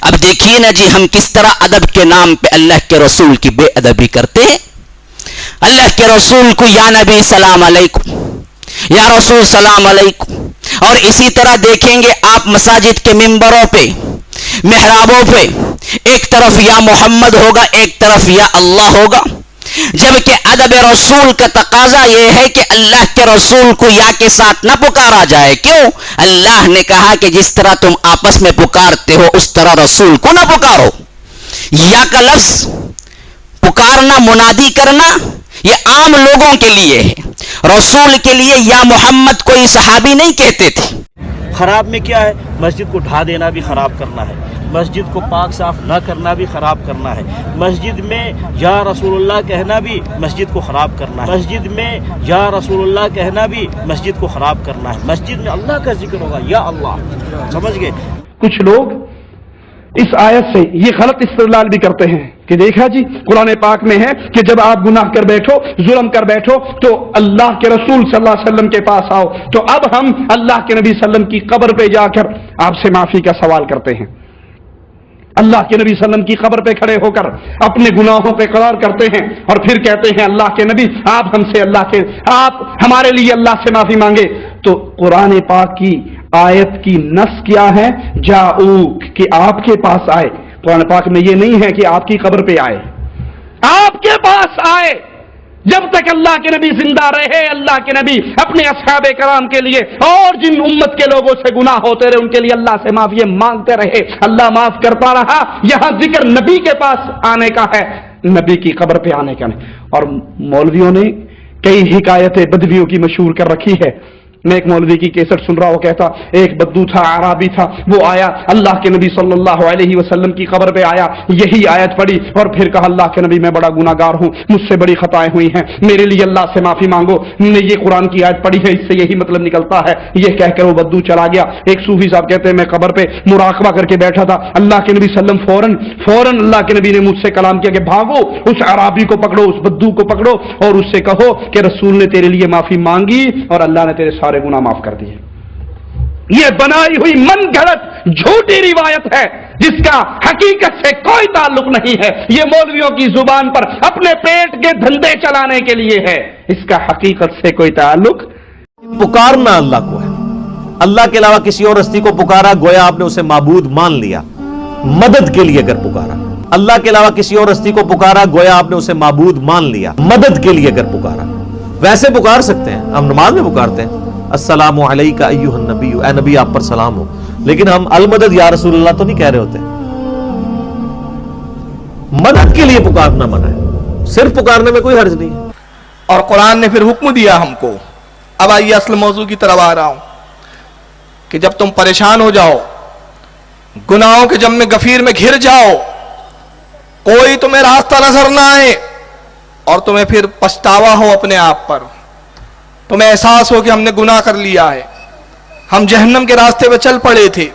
اب دیکھیے نا جی ہم کس طرح ادب کے نام پہ اللہ کے رسول کی بے ادبی کرتے ہیں. اللہ کے رسول کو یا نبی سلام علیکم، یا رسول سلام علیکم. اور اسی طرح دیکھیں گے آپ مساجد کے ممبروں پہ، محرابوں پہ، ایک طرف یا محمد ہوگا، ایک طرف یا اللہ ہوگا، جبکہ ادب رسول کا تقاضا یہ ہے کہ اللہ کے رسول کو یا کے ساتھ نہ پکارا جائے. کیوں؟ اللہ نے کہا کہ جس طرح تم آپس میں پکارتے ہو اس طرح رسول کو نہ پکارو. یا کا لفظ پکارنا، منادی کرنا، یہ عام لوگوں کے لیے ہے. رسول کے لیے یا محمد کوئی صحابی نہیں کہتے تھے. خراب میں کیا ہے؟ مسجد کو ڈھا دینا بھی خراب کرنا ہے، مسجد کو پاک صاف نہ کرنا بھی خراب کرنا ہے، مسجد میں یا رسول اللہ کہنا بھی مسجد کو خراب کرنا ہے، مسجد میں یا رسول اللہ کہنا بھی مسجد کو خراب کرنا ہے. مسجد میں اللہ کا ذکر ہوگا، یا اللہ. سمجھ گئے؟ کچھ لوگ اس آیت سے یہ غلط استدلال بھی کرتے ہیں کہ دیکھا جی قرآن پاک میں ہے کہ جب آپ گناہ کر بیٹھو، ظلم کر بیٹھو تو اللہ کے رسول صلی اللہ علیہ وسلم کے پاس آؤ. تو اب ہم اللہ کے نبی صلی اللہ علیہ وسلم کی قبر پہ جا کر آپ سے معافی کا سوال کرتے ہیں. اللہ کے نبی صلی اللہ علیہ وسلم کی قبر پہ کھڑے ہو کر اپنے گناہوں پہ اقرار کرتے ہیں اور پھر کہتے ہیں اللہ کے نبی آپ ہمارے لیے اللہ سے معافی مانگے. تو قرآن پاک کی آیت کی نص کیا ہے؟ جاؤک، کہ آپ کے پاس آئے. قرآن پاک میں یہ نہیں ہے کہ آپ کی قبر پہ آئے، آپ کے پاس آئے. جب تک اللہ کے نبی زندہ رہے اللہ کے نبی اپنے اصحاب کرام کے لیے اور جن امت کے لوگوں سے گناہ ہوتے رہے ان کے لیے اللہ سے معافی مانگتے رہے، اللہ معاف کرتا رہا. یہاں ذکر نبی کے پاس آنے کا ہے، نبی کی قبر پہ آنے کا نہیں. اور مولویوں نے کئی حکایتیں بدویوں کی مشہور کر رکھی ہے. میں ایک مولوی کی کیسٹ سن رہا، وہ کہتا ایک بدو تھا، عرابی تھا، وہ آیا اللہ کے نبی صلی اللہ علیہ وسلم کی قبر پہ آیا، یہی آیت پڑھی اور پھر کہا اللہ کے نبی میں بڑا گناہ گار ہوں، مجھ سے بڑی خطائیں ہوئی ہیں، میرے لیے اللہ سے معافی مانگو. نے یہ قرآن کی آیت پڑھی ہے، اس سے یہی مطلب نکلتا ہے. یہ کہہ کر وہ بدو چلا گیا. ایک صوفی صاحب کہتے ہیں میں قبر پہ مراقبہ کر کے بیٹھا تھا، اللہ کے نبی صلی اللہ علیہ وسلم فوراً اللہ کے نبی نے مجھ سے کلام کیا کہ بھاگو اس عرابی کو پکڑو، اس بدو کو پکڑو اور اس سے کہو کہ رسول نے تیرے لیے معافی مانگی اور اللہ نے تیرے سارے گناہ معاف کر دیے. یہ بنائی ہوئی من گھڑت جھوٹی روایت ہے جس کا حقیقت سے کوئی تعلق نہیں ہے. یہ مولویوں کی زبان پر اپنے پیٹ کے دھندے چلانے کے لیے ہے، اس کا حقیقت سے کوئی تعلق. پکارنا اللہ کو ہے، اللہ کے علاوہ کسی اور ہستی کو پکارا گویا آپ نے اسے معبود مان لیا. مدد کے لیے اگر پکارا، اللہ کے علاوہ کسی اور ہستی کو پکارا گویا آپ نے اسے معبود مان لیا. مدد کے لیے اگر پکارا، ویسے پکار سکتے ہیں، ہم نماز میں پکارتے ہیں السلام علیکہ ایھا النبی، اے نبی آپ پر سلام ہو، لیکن ہم المدد یا رسول اللہ تو نہیں کہہ رہے ہوتے. مدد کے لیے پکارنا منع ہے، صرف پکارنے میں کوئی حرج نہیں ہے. اور قرآن نے پھر حکم دیا ہم کو. اب آئیے اصل موضوع کی طرف آ رہا ہوں کہ جب تم پریشان ہو جاؤ، گناہوں کے جم میں گفیر میں گھر جاؤ، کوئی تمہیں راستہ نظر نہ آئے اور تمہیں پھر پچھتاوا ہو اپنے آپ پر، تمہیں احساس ہو کہ ہم نے گناہ کر لیا ہے، ہم جہنم کے راستے پہ چل پڑے تھے،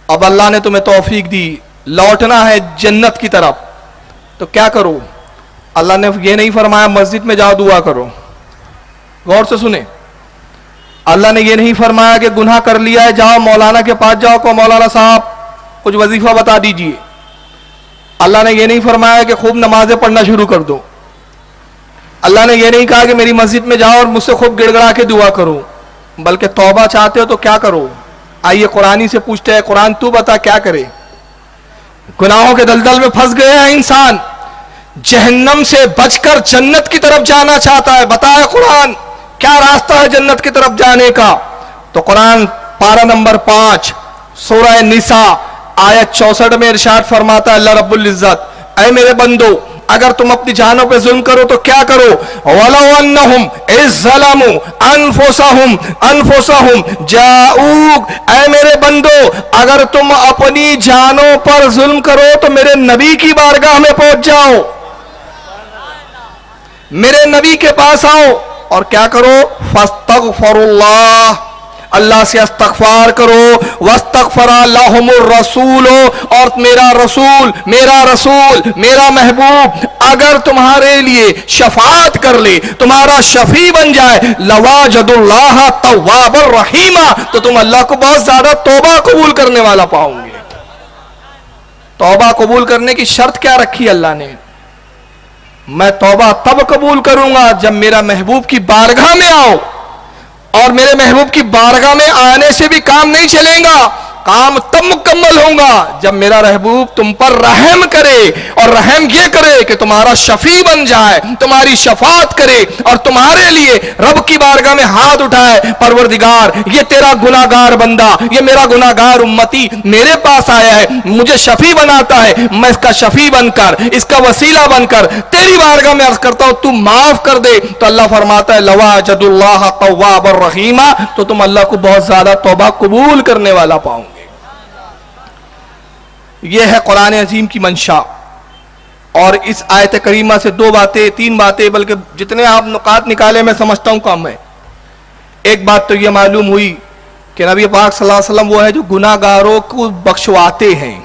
اب اللہ نے تمہیں توفیق دی، لوٹنا ہے جنت کی طرف، تو کیا کرو؟ اللہ نے یہ نہیں فرمایا مسجد میں جاؤ دعا کرو. غور سے سنیں، اللہ نے یہ نہیں فرمایا کہ گناہ کر لیا ہے جاؤ مولانا کے پاس جاؤ کو مولانا صاحب کچھ وظیفہ بتا دیجئے. اللہ نے یہ نہیں فرمایا کہ خوب نمازیں پڑھنا شروع کر دو. اللہ نے یہ نہیں کہا کہ میری مسجد میں جاؤ اور مجھ سے خوب گڑ گڑا کے دعا کرو، بلکہ توبہ چاہتے ہو تو کیا کرو؟ آئیے قرآن سے پوچھتے ہیں، قرآن تو بتا کیا کرے؟ گناہوں کے دلدل میں پھنس گئے ہیں انسان، جہنم سے بچ کر جنت کی طرف جانا چاہتا ہے. بتائے قرآن کیا راستہ ہے جنت کی طرف جانے کا؟ تو قرآن پارہ نمبر 5 سورہ نساء آیت 64 میں ارشاد فرماتا ہے اللہ رب العزت، اے میرے بندو اگر تم اپنی جانوں پہ ظلم کرو تو کیا کرو؟ وَلَوْ أَنَّهُمْ إِذْ ظَلَمُوا أَنفُسَهُمْ جَاءُوكَ، اے میرے بندو اگر تم اپنی جانوں پر ظلم کرو تو میرے نبی کی بارگاہ میں پہنچ جاؤ، میرے نبی کے پاس آؤ اور کیا کرو؟ فَاسْتَغْفَرُوا اللَّهَ، اللہ سے استغفار کرو، وَاسْتَغْفَرَ لَهُمُ الرَّسُولُ، اور میرا رسول میرا محبوب اگر تمہارے لیے شفاعت کر لے، تمہارا شفیع بن جائے، لَوَاجَدُ اللَّهَ تَوَّابًا رَحِيمًا، تو تم اللہ کو بہت زیادہ توبہ قبول کرنے والا پاؤ گے. तौबा कबूल करने की शर्त क्या रखी अल्लाह ने? मैं तौबा तब कबूल करूंगा जब मेरा महबूब की बारगाह में आओ, और मेरे महबूब की बारगाह में आने से भी काम नहीं चलेगा, काम तब मुकम्मल होगा जब मेरा महबूब तुम पर रहम करे, और रहम ये करे कि तुम्हारा शफी बन जाए, तुम्हारी शफात करे, और तुम्हारे लिए रब की बारगाह में हाथ उठाए, परवरदिगार ये तेरा गुनाहगार बंदा, ये मेरा गुनाहगार उम्मती मेरे पास आया है, मुझे शफी बनाता है, मैं इसका शफी बनकर, इसका वसीला बनकर तेरी बारगाह में अर्ज करता हूं, तू माफ कर दे। तो अल्लाह फरमाता है लवाजदुल्लाह तव्वाबर रहीमा, तो तुम अल्लाह को बहुत ज्यादा तौबा कबूल करने वाला पाओगे। यह है कुरान अजीम की मंशा। और इस आयत करीमा से दो बातें, तीन बातें, बल्कि जितने आप नुकात निकाले मैं समझता हूं कम है। एक बात तो यह मालूम हुई कि नबी पाक सल्लल्लाहु अलैहि वसल्लम वो है जो गुनाहगारों को बख्शवाते हैं।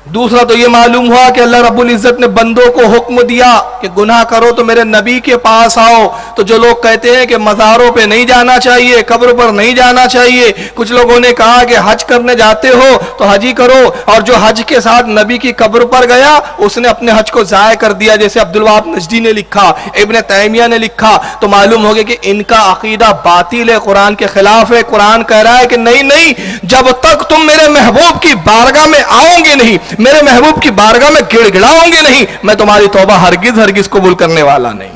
दूसरा तो यह मालूम हुआ कि अल्लाह रब्बुल इज्जत ने बंदों को हुक्म दिया कि गुनाह करो तो मेरे नबी के पास आओ। तो जो लोग कहते हैं कि मज़ारों पे नहीं जाना चाहिए, कब्र पर नहीं जाना चाहिए, कुछ लोगों ने कहा कि हज करने जाते हो तो हज ही करो, और जो हज के साथ नबी की कब्र पर गया उसने अपने हज को ज़ाय कर दिया, जैसे अब्दुल वहाब नजदी ने लिखा, इब्न तैमिया ने लिखा। तो मालूम हो गया कि इनका अकीदा बातिल है, कुरान के खिलाफ है। कुरान कह रहा है कि नहीं नहीं, जब तक तुम मेरे महबूब की बारगाह में आओगे नहीं, मेरे महबूब की बारगाह में गिड़गिड़ाओगे नहीं, मैं तुम्हारी तौबा हरगिज हरगिज कबूल करने वाला नहीं।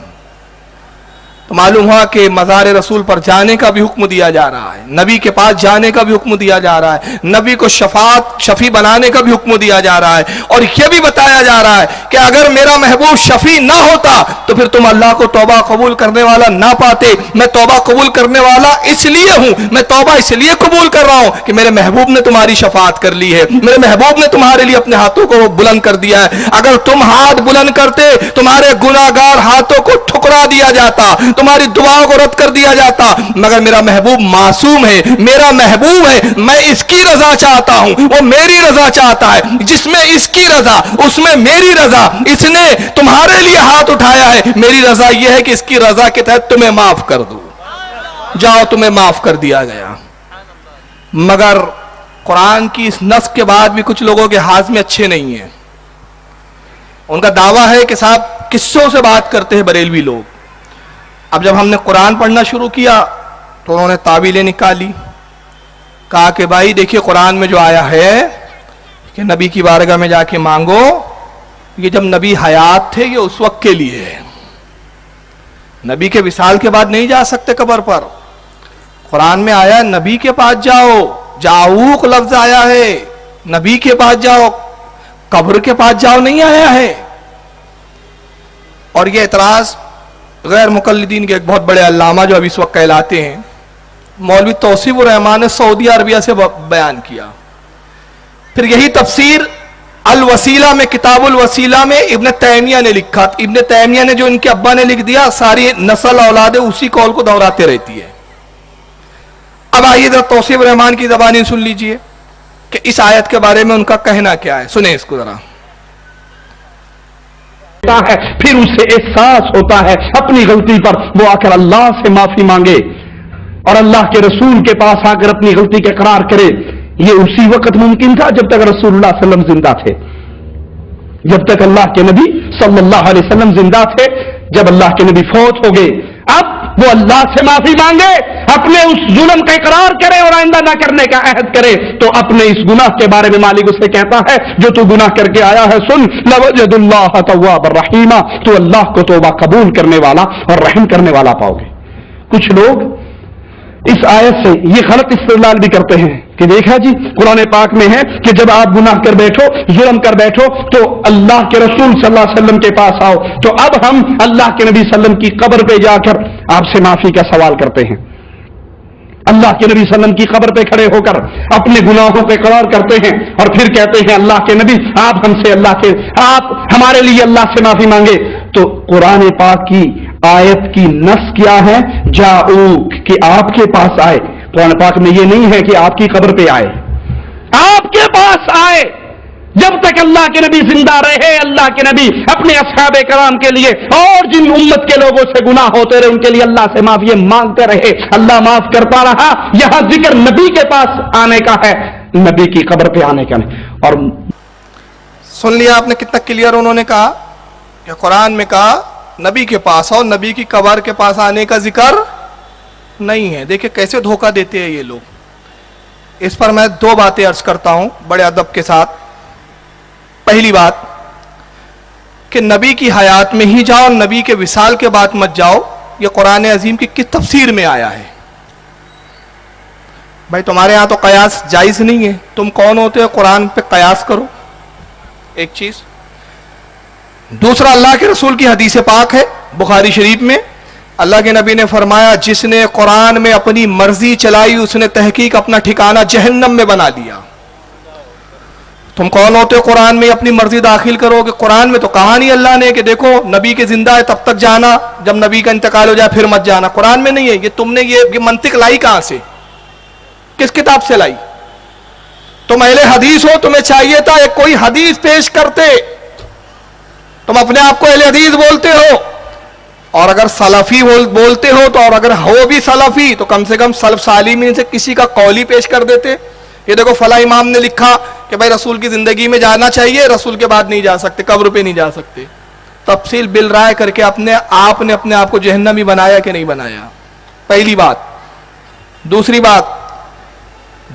तो मालूम हुआ कि मज़ार रसूल पर जाने का भी हुक्म दिया जा रहा है, नबी के पास जाने का भी हुक्म दिया जा रहा है, नबी को शफी बनाने का भी हुक्म दिया जा रहा है। और यह भी बताया जा रहा है कि अगर मेरा महबूब शफी ना होता तो फिर तुम अल्लाह को तौबा कबूल करने वाला ना पाते। मैं तौबा कबूल करने वाला इसलिए हूं, मैं तौबा इसलिए कबूल कर रहा हूं कि मेरे महबूब ने तुम्हारी शफात कर ली है, मेरे महबूब ने तुम्हारे लिए अपने हाथों को बुलंद कर दिया है। अगर तुम हाथ बुलंद करते, तुम्हारे गुनाहगार हाथों को ठुकरा दिया जाता, तुम्हारी दुआओं को रद्द कर दिया जाता। मगर मेरा महबूब मासूम है, मेरा महबूब है, मैं इसकी रजा चाहता हूं, वो मेरी रजा चाहता है। जिसमें इसकी रजा उसमें मेरी रजा, इसने तुम्हारे लिए हाथ उठाया है, मेरी रजा यह है कि इसकी रजा के तहत तुम्हें माफ कर दूं। जाओ, तुम्हें माफ कर दिया गया। मगर कुरान की इस नस के बाद भी कुछ लोगों के हाथ में अच्छे नहीं है। उनका दावा है कि साहब किस्सों से बात करते हैं बरेलवी लोग। अब जब हमने कुरान पढ़ना शुरू किया तो उन्होंने तावीलें निकाली, कहा कि भाई देखिए कुरान में जो आया है कि नबी की बारगाह में जाके मांगो, ये जब नबी हयात थे ये उस वक्त के लिए है, नबी के विसाल के बाद नहीं जा सकते कब्र पर। कुरान में आया नबी के पास जाओ, जाऊक लफ्ज आया है, नबी के पास जाओ, कब्र के पास जाओ नहीं आया है। और ये एतराज गैर मुकल्लिदीन के एक बहुत बड़े अल्लामा जो अभी इस वक्त कहलाते हैं मौलवी तौसीफुर रहमान ने सऊदी अरबिया से बयान किया। फिर यही तफसीर अल वसीला में, किताबुल वसीला में इब्न तैमिया ने लिखा। इब्न तैमिया ने जो इनके अब्बा ने लिख दिया, सारी नस्ल औलादे उसी कौल को दोहराते रहती है। अब आइए जरा तौसीफुर रहमान की ज़बानी सुन लीजिए कि इस आयत के बारे में उनका कहना क्या है। सुने इसको जरा। है फिर उसे एहसास होता है अपनी गलती पर, वो आकर अल्लाह से माफी मांगे और अल्लाह के रसूल के पास आकर अपनी गलती का इकरार करे। ये उसी वक्त मुमकिन था जब तक रसूलुल्लाह सल्लल्लाहु अलैहि वसल्लम जिंदा थे, जब तक अल्लाह के नबी सल्लल्लाहु अलैहि वसल्लम जिंदा थे। जब अल्लाह के नबी फौत हो गए, अब वो अल्लाह से माफी मांगे, अपने उस जुल्म का इकरार करे और आइंदा ना करने का अहद करे। तो अपने इस गुनाह के बारे में मालिक उसे कहता है, जो तू गुनाह करके आया है सुन, लवजदुल्लाह तव्वाबर रहीमा, तू अल्लाह को तौबा कबूल करने वाला और रहम करने वाला पाओगे। कुछ लोग इस आयत से ये गलत इस्तेमाल भी करते हैं कि देखा जी कुरान पाक में है कि जब आप गुनाह कर बैठो, जुल्म कर बैठो तो अल्लाह के रसूल सल्लल्लाहु अलैहि वसल्लम के पास आओ। तो अब हम अल्लाह के नबी सल्लल्लाहु अलैहि वसल्लम की कब्र पे जाकर आपसे माफी का सवाल करते हैं। अल्लाह के नबी सल्लल्लाहु अलैहि वसल्लम की कब्र पे खड़े होकर अपने गुनाहों पे इकरार करते हैं और फिर कहते हैं अल्लाह के नबी आप हमसे आप हमारे लिए अल्लाह से माफी मांगे। तो कुरान पाक की आयत की नस क्या है? जाऊक, कि आपके पास आए। कुरान पाक में ये नहीं है कि आपकी कब्र पे आए, आपके पास आए। जब तक अल्लाह के नबी जिंदा रहे, अल्लाह के नबी अपने असहाबे कराम के लिए और जिन उम्मत के लोगों से गुनाह होते रहे उनके लिए अल्लाह से माफी मांगते रहे, अल्लाह माफ करता रहा। यहां जिक्र नबी के पास आने का है, नबी की कब्र पे आने का नहीं। और سن لیا آپ نے کتنا کلیئر انہوں نے کہا کہ قرآن میں کہا نبی کے پاس آؤ, نبی کی قبر کے پاس آنے کا ذکر نہیں ہے. دیکھیں کیسے دھوکہ دیتے ہیں یہ لوگ. اس پر میں دو باتیں عرض کرتا ہوں بڑے ادب کے ساتھ. پہلی بات کہ نبی کی حیات میں ہی جاؤ, نبی کے وصال کے بعد مت جاؤ. یہ قرآن عظیم کی کس تفسیر میں آیا ہے؟ بھائی تمہارے ہاں تو قیاس جائز نہیں ہے, تم کون ہوتے ہو قرآن پہ قیاس کرو؟ ایک چیز. دوسرا, اللہ کے رسول کی حدیث پاک ہے بخاری شریف میں, اللہ کے نبی نے فرمایا جس نے قرآن میں اپنی مرضی چلائی اس نے تحقیق اپنا ٹھکانہ جہنم میں بنا دیا. تم کون ہوتے ہو قرآن میں اپنی مرضی داخل کرو؟ کہ قرآن میں تو کہا نہیں اللہ نے کہ دیکھو نبی کے زندہ ہے تب تک جانا, جب نبی کا انتقال ہو جائے پھر مت جانا. قرآن میں نہیں ہے. یہ تم نے یہ منطق لائی کہاں سے, کس کتاب سے لائی؟ تم اہل حدیث ہو, تمہیں چاہیے تھا ایک کوئی حدیث پیش کرتے. تم اپنے آپ کو اہل حدیث بولتے ہو, اور اگر سلفی بولتے ہو تو, اور اگر ہو بھی سلفی تو کم سے کم سلف سالمین سے کسی کا قول ہی پیش کر دیتے. یہ دیکھو فلاں امام نے لکھا کہ بھائی رسول کی زندگی میں جانا چاہیے, رسول کے بعد نہیں جا سکتے, قبر پہ نہیں جا سکتے. تفصیل بل رائے کر کے آپ نے اپنے آپ کو جہنمی بنایا کہ نہیں بنایا؟ پہلی بات. دوسری بات,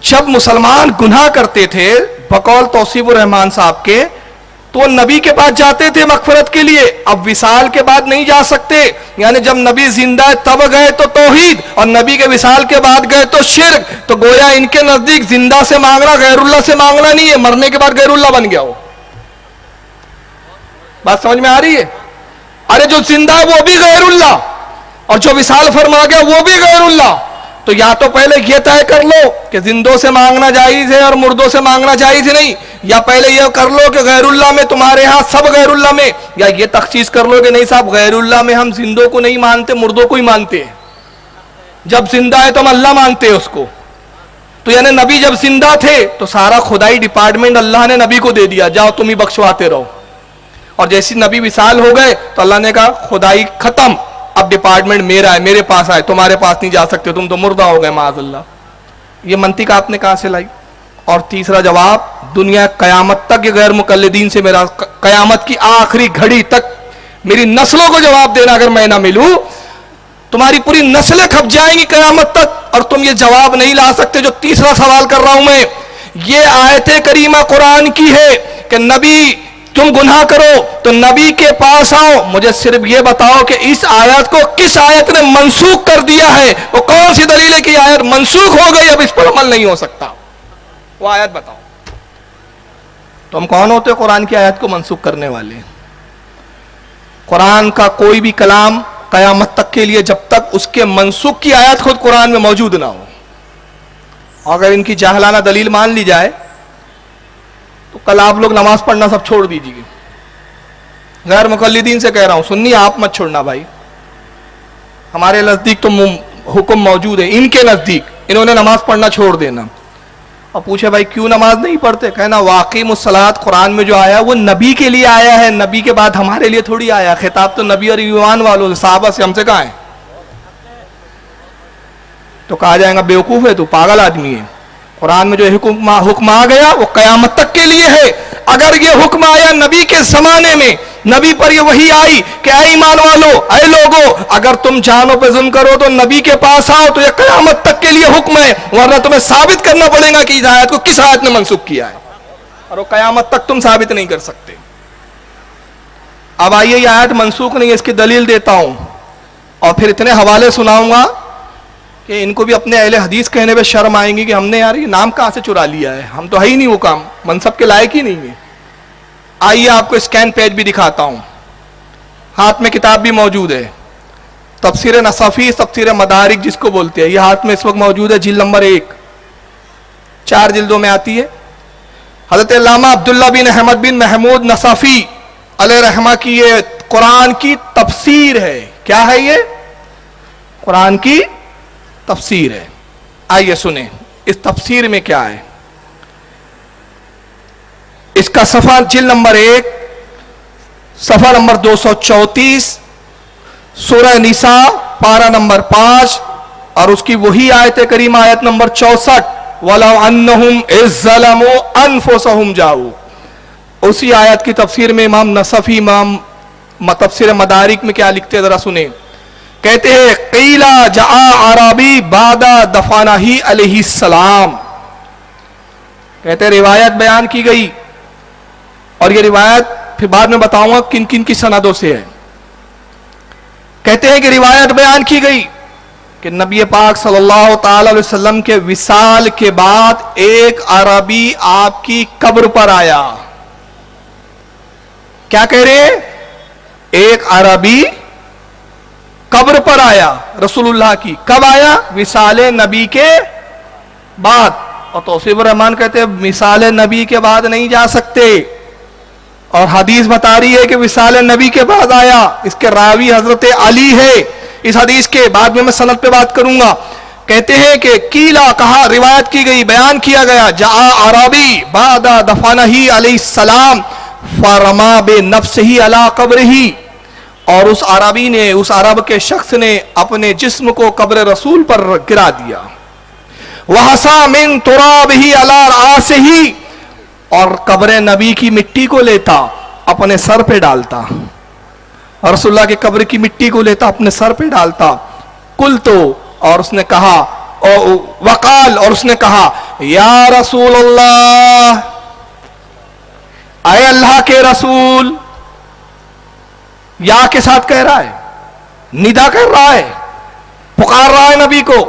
جب مسلمان گناہ کرتے تھے بقول توصیف الرحمان صاحب کے تو وہ نبی کے پاس جاتے تھے مغفرت کے لیے. اب وصال کے بعد نہیں جا سکتے, یعنی جب نبی زندہ ہے تب گئے تو توحید, اور نبی کے وصال کے بعد گئے تو شرک. تو گویا ان کے نزدیک زندہ سے مانگنا غیر اللہ سے مانگنا نہیں ہے, مرنے کے بعد غیر اللہ بن گیا ہو. بات سمجھ میں آ رہی ہے؟ ارے جو زندہ ہے وہ بھی غیر اللہ, اور جو وصال فرما گیا وہ بھی غیر اللہ. تو یا تو پہلے یہ طے کر لو کہ زندوں سے مانگنا جائز ہے اور مردوں سے مانگنا جائز نہیں, یا پہلے یہ کر لو کہ غیر اللہ میں تمہارے ہاں سب غیر اللہ میں, یا یہ تخصیص کر لو کہ نہیں صاحب غیر اللہ میں ہم زندوں کو نہیں مانتے, مردوں کو ہی مانتے ہیں. جب زندہ ہے تو ہم اللہ مانتے ہیں اس کو. تو یعنی نبی جب زندہ تھے تو سارا خدائی ڈپارٹمنٹ اللہ نے نبی کو دے دیا, جاؤ تم ہی بخشواتے رہو. اور جیسی نبی وصال ہو گئے تو اللہ نے کہا خدائی ختم, اب ڈپارٹمنٹ میرا ہے, میرے پاس آئے, تمہارے پاس نہیں جا سکتے, تم تو مردہ ہو گئے معاذ اللہ. یہ منطق آپ نے کہاں سے لائی؟ اور تیسرا جواب, دنیا قیامت تک یہ غیر مقلدین سے میرا قیامت کی آخری گھڑی تک میری نسلوں کو جواب دینا, اگر میں نہ ملوں تمہاری پوری نسلیں کھپ جائیں گی قیامت تک, اور تم یہ جواب نہیں لا سکتے. جو تیسرا سوال کر رہا ہوں میں, یہ آیت کریمہ قرآن کی ہے کہ نبی تم گناہ کرو تو نبی کے پاس آؤ. مجھے صرف یہ بتاؤ کہ اس آیت کو کس آیت نے منسوخ کر دیا ہے؟ وہ کون سی دلیل ہے کہ یہ آیت منسوخ ہو گئی, اب اس پر عمل نہیں ہو سکتا؟ وہ آیت بتاؤ. تم کون ہوتے ہو قرآن کی آیت کو منسوخ کرنے والے؟ قرآن کا کوئی بھی کلام قیامت تک کے لیے جب تک اس کے منسوخ کی آیت خود قرآن میں موجود نہ ہو, اگر ان کی جاہلانہ دلیل مان لی جائے تو کل آپ لوگ نماز پڑھنا سب چھوڑ دیجیے. غیر مقلدین سے کہہ رہا ہوں, سنی آپ مت چھوڑنا بھائی. ہمارے نزدیک تو حکم موجود ہے, ان کے نزدیک انہوں نے نماز پڑھنا چھوڑ دینا. اور پوچھے بھائی کیوں نماز نہیں پڑھتے؟ کہنا واقعی الصلاۃ قرآن میں جو آیا وہ نبی کے لیے آیا ہے, نبی کے بعد ہمارے لیے تھوڑی آیا. خطاب تو نبی اور ایمان والوں صحابہ سے, ہم سے کہاں ہے؟ تو کہا جائے گا بیوقوف ہے تو, پاگل آدمی ہے. قرآن میں جو حکم آ گیا وہ قیامت تک کے لیے ہے. اگر یہ حکم آیا نبی کے زمانے میں, نبی پر یہ وحی آئی کہ اے ایمان والو, اے لوگو, اگر تم جانوں پہ ظلم کرو تو نبی کے پاس آؤ, تو یہ قیامت تک کے لیے حکم ہے, ورنہ تمہیں ثابت کرنا پڑے گا کہ اس آیت کو کس آیت نے منسوخ کیا ہے, اور وہ قیامت تک تم ثابت نہیں کر سکتے. اب آئیے یہ آیت منسوخ نہیں ہے, اس کی دلیل دیتا ہوں, اور پھر اتنے حوالے سناؤں گا کہ ان کو بھی اپنے اہل حدیث کہنے پہ شرم آئیں گی کہ ہم نے یار یہ نام کہاں سے چرا لیا ہے, ہم تو ہے ہی نہیں وہ کام, منصب کے لائق ہی نہیں ہے. آئیے آپ کو اسکین پیج بھی دکھاتا ہوں, ہاتھ میں کتاب بھی موجود ہے, تفسیر نصفی, تفسیر مدارک جس کو بولتے ہیں, یہ ہاتھ میں اس وقت موجود ہے, جلد نمبر 1, 4 جلدوں میں آتی ہے. حضرت علامہ عبداللہ بن احمد بن محمود نصفی علیہ رحمہ کی یہ قرآن کی تفسیر ہے. کیا ہے یہ؟ قرآن کی تفسیر ہے. آئیے سنیں اس تفسیر میں کیا ہے. اس کا صفحہ جلد نمبر 1, صفحہ نمبر 234, سورہ نساء پارہ نمبر 5, اور اس کی وہی آیت کریمہ آیت نمبر 64, وَلَوْ أَنَّهُمْ إِذْ ظَلَمُوا أَنفُسَهُمْ جَاءُوا. उसी आयत की तफसीर में इमाम नसफी इमाम तफसीर मदारिक में क्या लिखते हैं जरा सुने। कहते हैं क़ीला जआ अरबी बादा दफाना ही अलैहि सलाम। कहते हैं रिवायत बयान की गई, और ये रिवायत फिर बाद में बताऊंगा किन किन की सनदों से है। कहते हैं कि रिवायत बयान की गई कि नबी पाक सल्लल्लाहु ताला अलैहि वसल्लम के विसाल के बाद एक अरबी आपकी कब्र पर आया। क्या कह रहे हैं? एक अरबी कब्र पर आया रसूलुल्लाह की। कब आया? विसाले नबी के बाद। और तौसीफ रहमान कहते हैं विसाले नबी के बाद नहीं जा सकते, और हदीस बता रही है कि विसाले नबी के बाद आया। इसके रावी हजरत अली है। इस हदीस के बाद में मैं सनद पे बात करूंगा। कहते हैं कि कीला कहा, रिवायत की गई, बयान किया गया, जा अरबी बादा दफानही अलैहि सलाम फरमा बे नफ्स ही अला कब्र ही। और उस अरबी ने, उस अरब के शख्स ने अपने जिस्म को कब्र रसूल पर गिरा दिया। वहसा मिन तुराब ही अला रास ही, और कब्र नबी की मिट्टी को लेता अपने सर पे डालता, और रसूलुल्लाह के कब्र की मिट्टी को लेता अपने सर पे डालता। कुल तो, और उसने कहा, वकाल, और उसने कहा, या रसूलल्लाह, आए अल्लाह के रसूल। या के साथ कह रहा है, निदा कर रहा है, पुकार रहा है नबी को।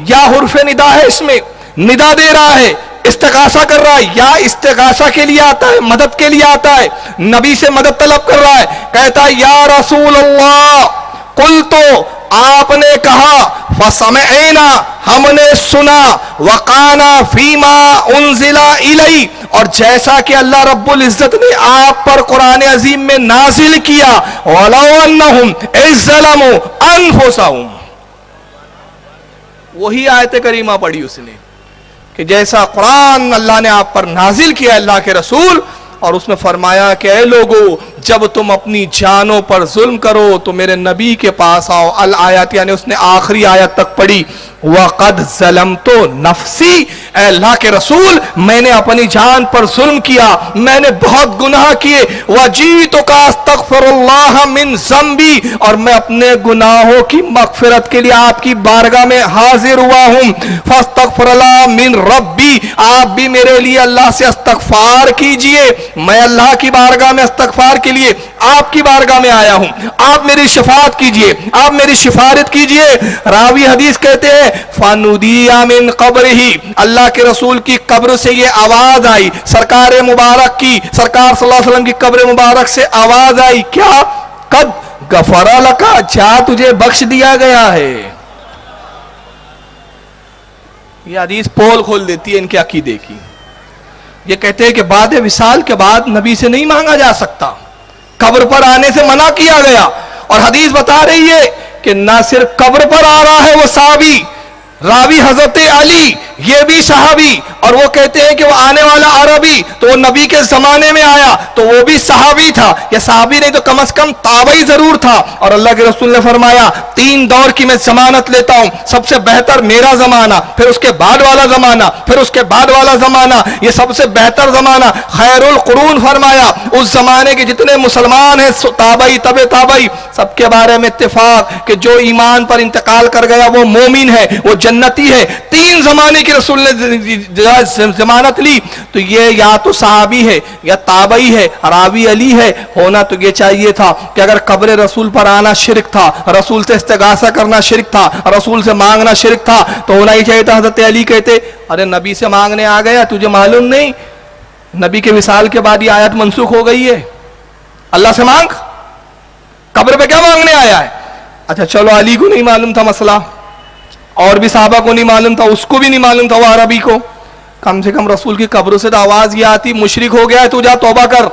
या हुर्फे निदा है, इसमें निदा दे रहा है, इस्तिगासा कर रहा है। या इस्तिगासा के लिए आता है, मदद के लिए आता है, नबी से मदद तलब कर रहा है। कहता है या रसूल अल्लाह, कुल तो आपने कहा, फसमअना, हमने सुना, वकाना फीमा उनजिला इलई, और जैसा कि अल्लाह रब्बुल इज्जत ने आप पर कुरान अजीम में नाजिल किया, वलौ अन्नहुम इज़्ज़लमू अनफुसहुम, वही आयत करीमा पढ़ी उसने कि जैसा कुरान अल्लाह ने आप पर नाजिल किया अल्लाह के रसूल, और उसमें फरमाया कि ऐ लोगों, जब तुम अपनी जानों पर जुल्म करो तो मेरे नबी के पास आओ। अल आयत, यानी उसने आखिरी आयत तक पढ़ी, वक़द ज़लमतु नफ्सी, ऐ अल्लाह के रसूल, मैंने अपनी जान पर जुल्म किया, मैंने बहुत गुनाह किए। वजीतुका अस्तगफिरुल्लाह मिन ज़ंबी, और मैं अपने गुनाहों की मग़फ़िरत के लिए आपकी बारगाह में हाजिर हुआ हूं। फस्तगफिरुल्लाह मिन रब्बी, आप भी मेरे लिए अल्लाह से इस्तगफार कीजिए। मैं अल्लाह की बारगाह में इस्तगफार के लिए आपकी बारगाह में आया हूं, आप मेरी शफाअत कीजिए, आप मेरी सिफारिश कीजिए। रावी हदीस कहते हैं फानुदिया मिन कब्रिही, अल्लाह के रसूल की कब्र से ये आवाज आई, सरकार मुबारक की, सरकार सल्लल्लाहु अलैहि वसल्लम की कब्र मुबारक से आवाज आई, क्या? कद गफरा लका, जा तुझे बख्श दिया गया है। ये हदीस पोल खोल देती है इनके अकीदे की। ये कहते हैं कि बाद विसाल के बाद नबी से नहीं मांगा जा सकता, कब्र पर आने से मना किया गया। और हदीस बता रही है कि ना सिर्फ कब्र पर आ रहा है वो सहाबी, रावी हजरत अली, ये भी सहाबी, और वो कहते हैं कि वो आने वाला अरबी तो वो नबी के जमाने में आया तो वो भी सहाबी था, या सहाबी नहीं तो कम से कम ताबई जरूर था। और अल्लाह के रसूल ने फरमाया, तीन दौर की मैं जमानत लेता हूं, सबसे बेहतर मेरा जमाना, फिर उसके बाद वाला जमाना, फिर उसके बाद वाला जमाना, ये सबसे बेहतर जमाना खैरुल कुरून फरमाया। उस जमाने के जितने मुसलमान हैं, ताबई तबे ताबई, सबके बारे में इत्तेफाक कि जो ईमान पर इंतकाल कर गया वो मोमिन है, वो जन्नती है। तीन जमाने की रसूल ने जमानत ली, तो ये या तो सहाबी है या ताबई है, रावी अली है। होना तो ये चाहिए था कि अगर कब्र रसूल पर आना शिरक था, रसूल से इस्तिगासा करना शिरक था, रसूल से मांगना शिरक था, तो होना ही चाहिए था हज़रत अली कहते, अरे नबी से मांगने आ गया, तुझे मालूम नहीं नबी के विसाल के बाद ये आयत मनसूख हो गई है, अल्लाह से मांग, कब्र पे क्या मांगने आया है। अच्छा चलो, अली को नहीं मालूम था मसला, और भी साहबा को नहीं मालूम था, उसको भी नहीं मालूम था वो अरबी को, कम से कम रसूल की कब्र से तो आवाज ये आती, मुशरिक हो गया है तू, जा तौबा कर,